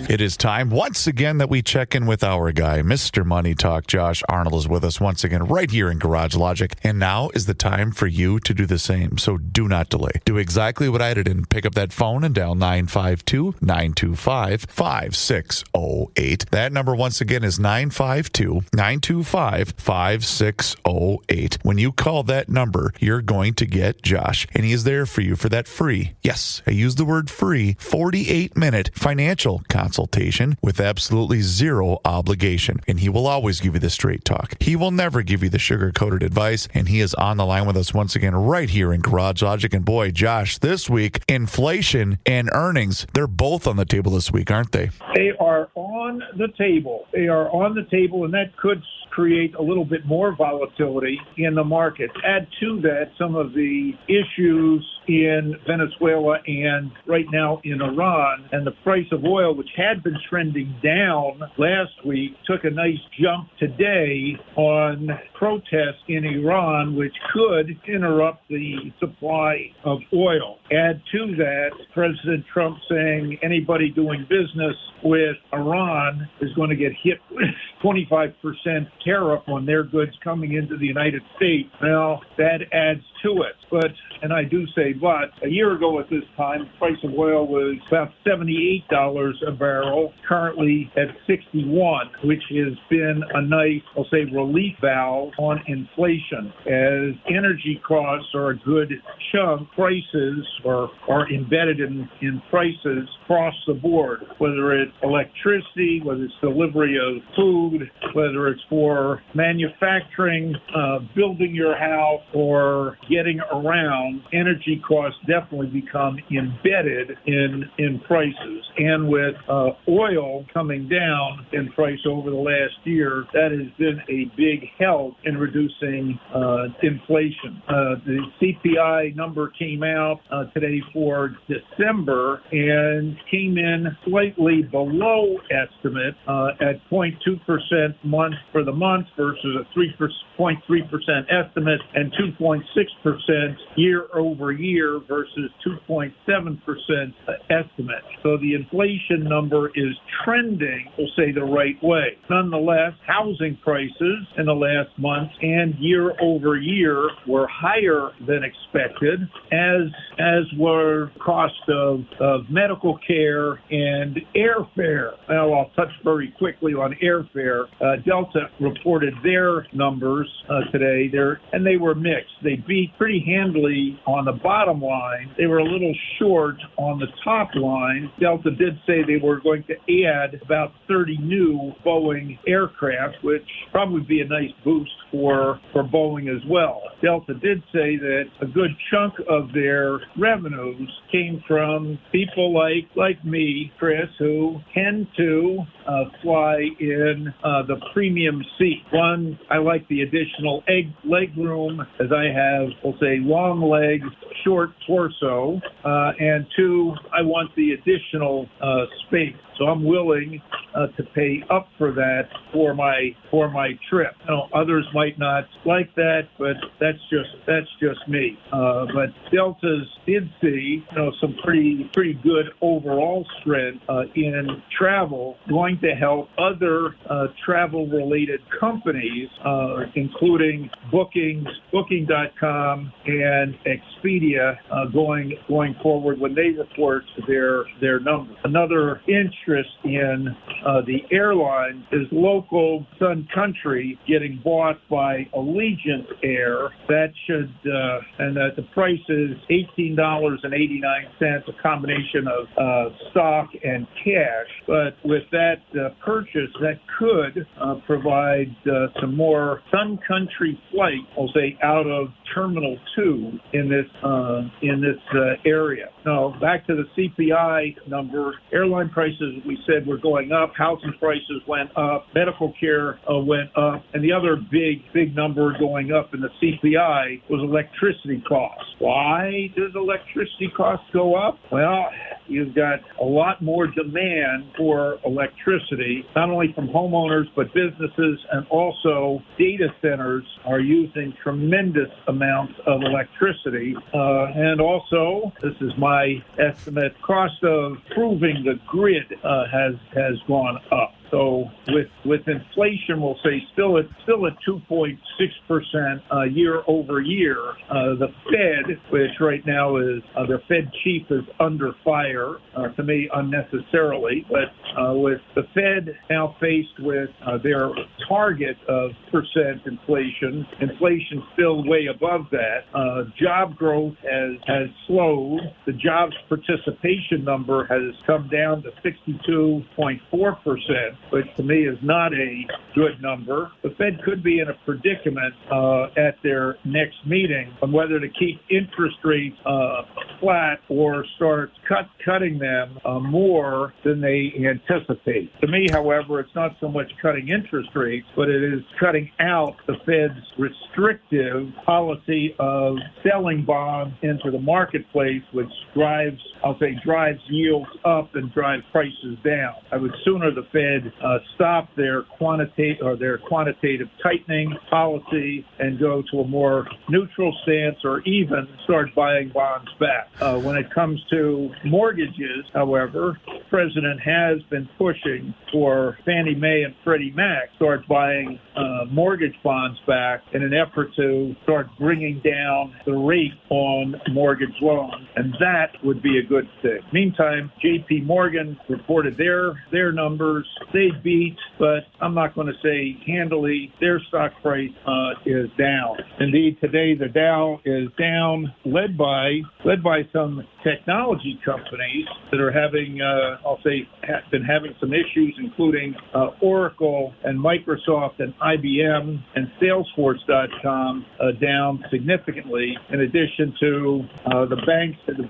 It is time once again that we check in with our guy, Mr. Money Talk. Josh Arnold is with us once again right here in Garage Logic. And now is the time for you to do the same. So do not delay. Do exactly what I did and pick up that phone and dial 952-925-5608. That number once again is 952-925-5608. When you call that number, you're going to get Josh. And he is there for you for that free, yes, I use the word free, 48-minute financial consultation with absolutely zero obligation. And he will always give you the straight talk. He will never give you the sugar-coated advice. And he is on the line with us once again right here in Garage Logic. And boy, Josh, this week, inflation and earnings, they're both on the table this week, aren't they? They are on the table. They are on the table, and that could create a little bit more volatility in the market. Add to that some of the issues in Venezuela and right now in Iran, and the price of oil, which had been trending down last week, took a nice jump today on protests in Iran, which could interrupt the supply of oil. Add to that President Trump saying anybody doing business with Iran is going to get hit with 25% tariff on their goods coming into the United States. Now, that adds to it. But, and I do say but, a year ago at this time, the price of oil was about $78 a barrel, currently at $61, which has been a nice, I'll say, relief valve on inflation. As energy costs are a good chunk, prices are embedded in prices across the board, whether it's electricity, whether it's delivery of food, whether it's for manufacturing, building your house, or getting around, energy costs definitely become embedded in prices. And with oil coming down in price over the last year, that has been a big help in reducing inflation. The CPI number came out today for December and came in slightly below estimate at 0.2% month for the month versus a 3.3% estimate and 2.6% year over year versus 2.7% estimate. So the inflation number is trending, we'll say, the right way. Nonetheless, housing prices in the last month and year over year were higher than expected, as were cost of medical care and airfare. Now, I'll touch very quickly on airfare. Delta reported their numbers today, and they were mixed. They beat pretty handily on the bottom line. They were a little short on the top line. Delta did say they were going to add about 30 new Boeing aircraft, which probably be a nice boost for Boeing as well. Delta did say that a good chunk of their revenues came from people like me, Chris, who tend to fly in the premium seat. One, I like the additional leg room, as I have we'll say, long legs, short torso, and 2, I want the additional space. So I'm willing to pay up for that for my trip. Others might not like that, but that's just me. But Deltas did see some pretty good overall strength in travel, going to help other travel-related companies, including Booking.com and Expedia, going forward when they report their numbers. Another interest in the airline is local Sun Country getting bought by Allegiant Air. That should, and the price is $18.89, a combination of stock and cash. But with that purchase, that could provide some more Sun Country flight, I'll say, out of Terminal 2 in this area. Now, back to the CPI number. Airline prices, we said, were going up. Housing prices went up. Medical care went up. And the other big number going up in the CPI was electricity costs. Why does electricity costs go up? Well, you've got a lot more demand for electricity, not only from homeowners, but businesses, and also data centers are using tremendous amounts of electricity. And also, this is my estimate, cost of proving the grid has gone up. So with inflation, we'll say still at 2.6% year over year. The Fed, which right now is the Fed chief, is under fire, to me unnecessarily. But with the Fed now faced with their target of percent inflation still way above that. Job growth has slowed. The jobs participation number has come down to 62.4%. which to me is not a good number. The Fed could be in a predicament at their next meeting on whether to keep interest rates flat or start cutting them more than they anticipate. To me, however, it's not so much cutting interest rates, but it is cutting out the Fed's restrictive policy of selling bonds into the marketplace, which drives yields up and drives prices down. I would sooner the Fed stop their quantitative tightening policy and go to a more neutral stance, or even start buying bonds back. When it comes to mortgages, however, the president has been pushing for Fannie Mae and Freddie Mac start buying mortgage bonds back in an effort to start bringing down the rate on mortgage loans, and that would be a good thing. Meantime, J.P. Morgan reported their numbers. They beat, but I'm not going to say handily. Their stock price is down. Indeed, today the Dow is down, led by some technology companies that are having, been having some issues, including Oracle and Microsoft and IBM and Salesforce.com down significantly. In addition to the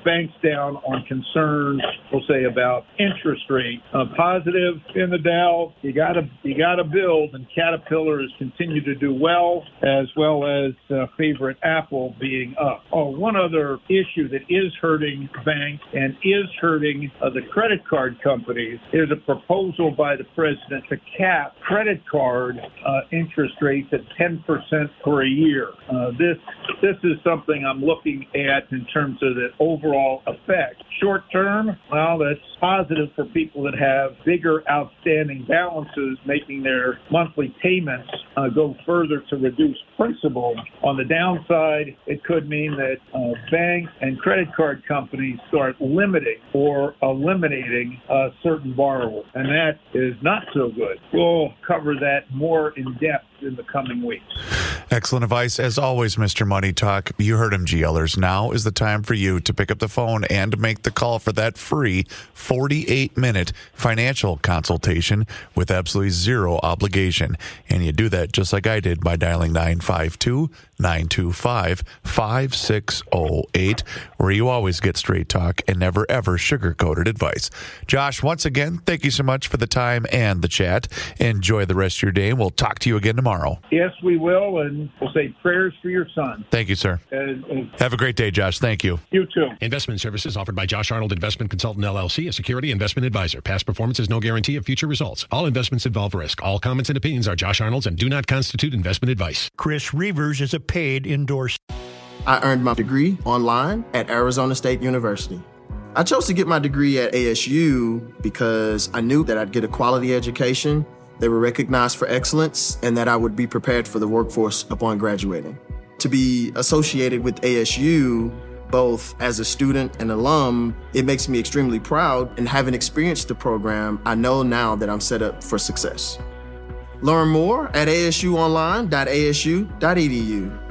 banks down on concerns, we'll say, about interest rates. Positive in the Dow, you got to build, and Caterpillar has continued to do well as favorite Apple being up. One other issue that is hurting banks and is hurting the credit card companies is a proposal by the president to cap credit card interest rates at 10% for a year. This is something I'm looking at in terms of the overall effect. Short term, well, that's positive for people that have bigger outstanding balances, making their monthly payments go further to reduce principal. On the downside, it could mean that banks and credit card companies start limiting or eliminating certain borrowers, and that is not so good. We'll cover that more in depth in the coming weeks. Excellent advice. As always, Mr. Money Talk, you heard him, GLers. Now is the time for you to pick up the phone and make the call for that free 48-minute financial consultation with absolutely zero obligation. And you do that just like I did by dialing 952-925-5608, where you always get straight talk and never, ever sugar-coated advice. Josh, once again, thank you so much for the time and the chat. Enjoy the rest of your day, and we'll talk to you again tomorrow. tomorrow. Yes, we will, and we'll say prayers for your son. Thank you, sir. Have a great day, Josh. Thank you. You too. Investment services offered by Josh Arnold Investment Consultant LLC, a security investment advisor. Past performance is no guarantee of future results. All investments involve risk. All comments and opinions are Josh Arnold's and do not constitute investment advice. Chris Reavers is a paid endorsed. I earned my degree online at Arizona State University. I chose to get my degree at ASU because I knew that I'd get a quality education, they were recognized for excellence, and that I would be prepared for the workforce upon graduating. To be associated with ASU, both as a student and alum, it makes me extremely proud, and having experienced the program, I know now that I'm set up for success. Learn more at asuonline.asu.edu.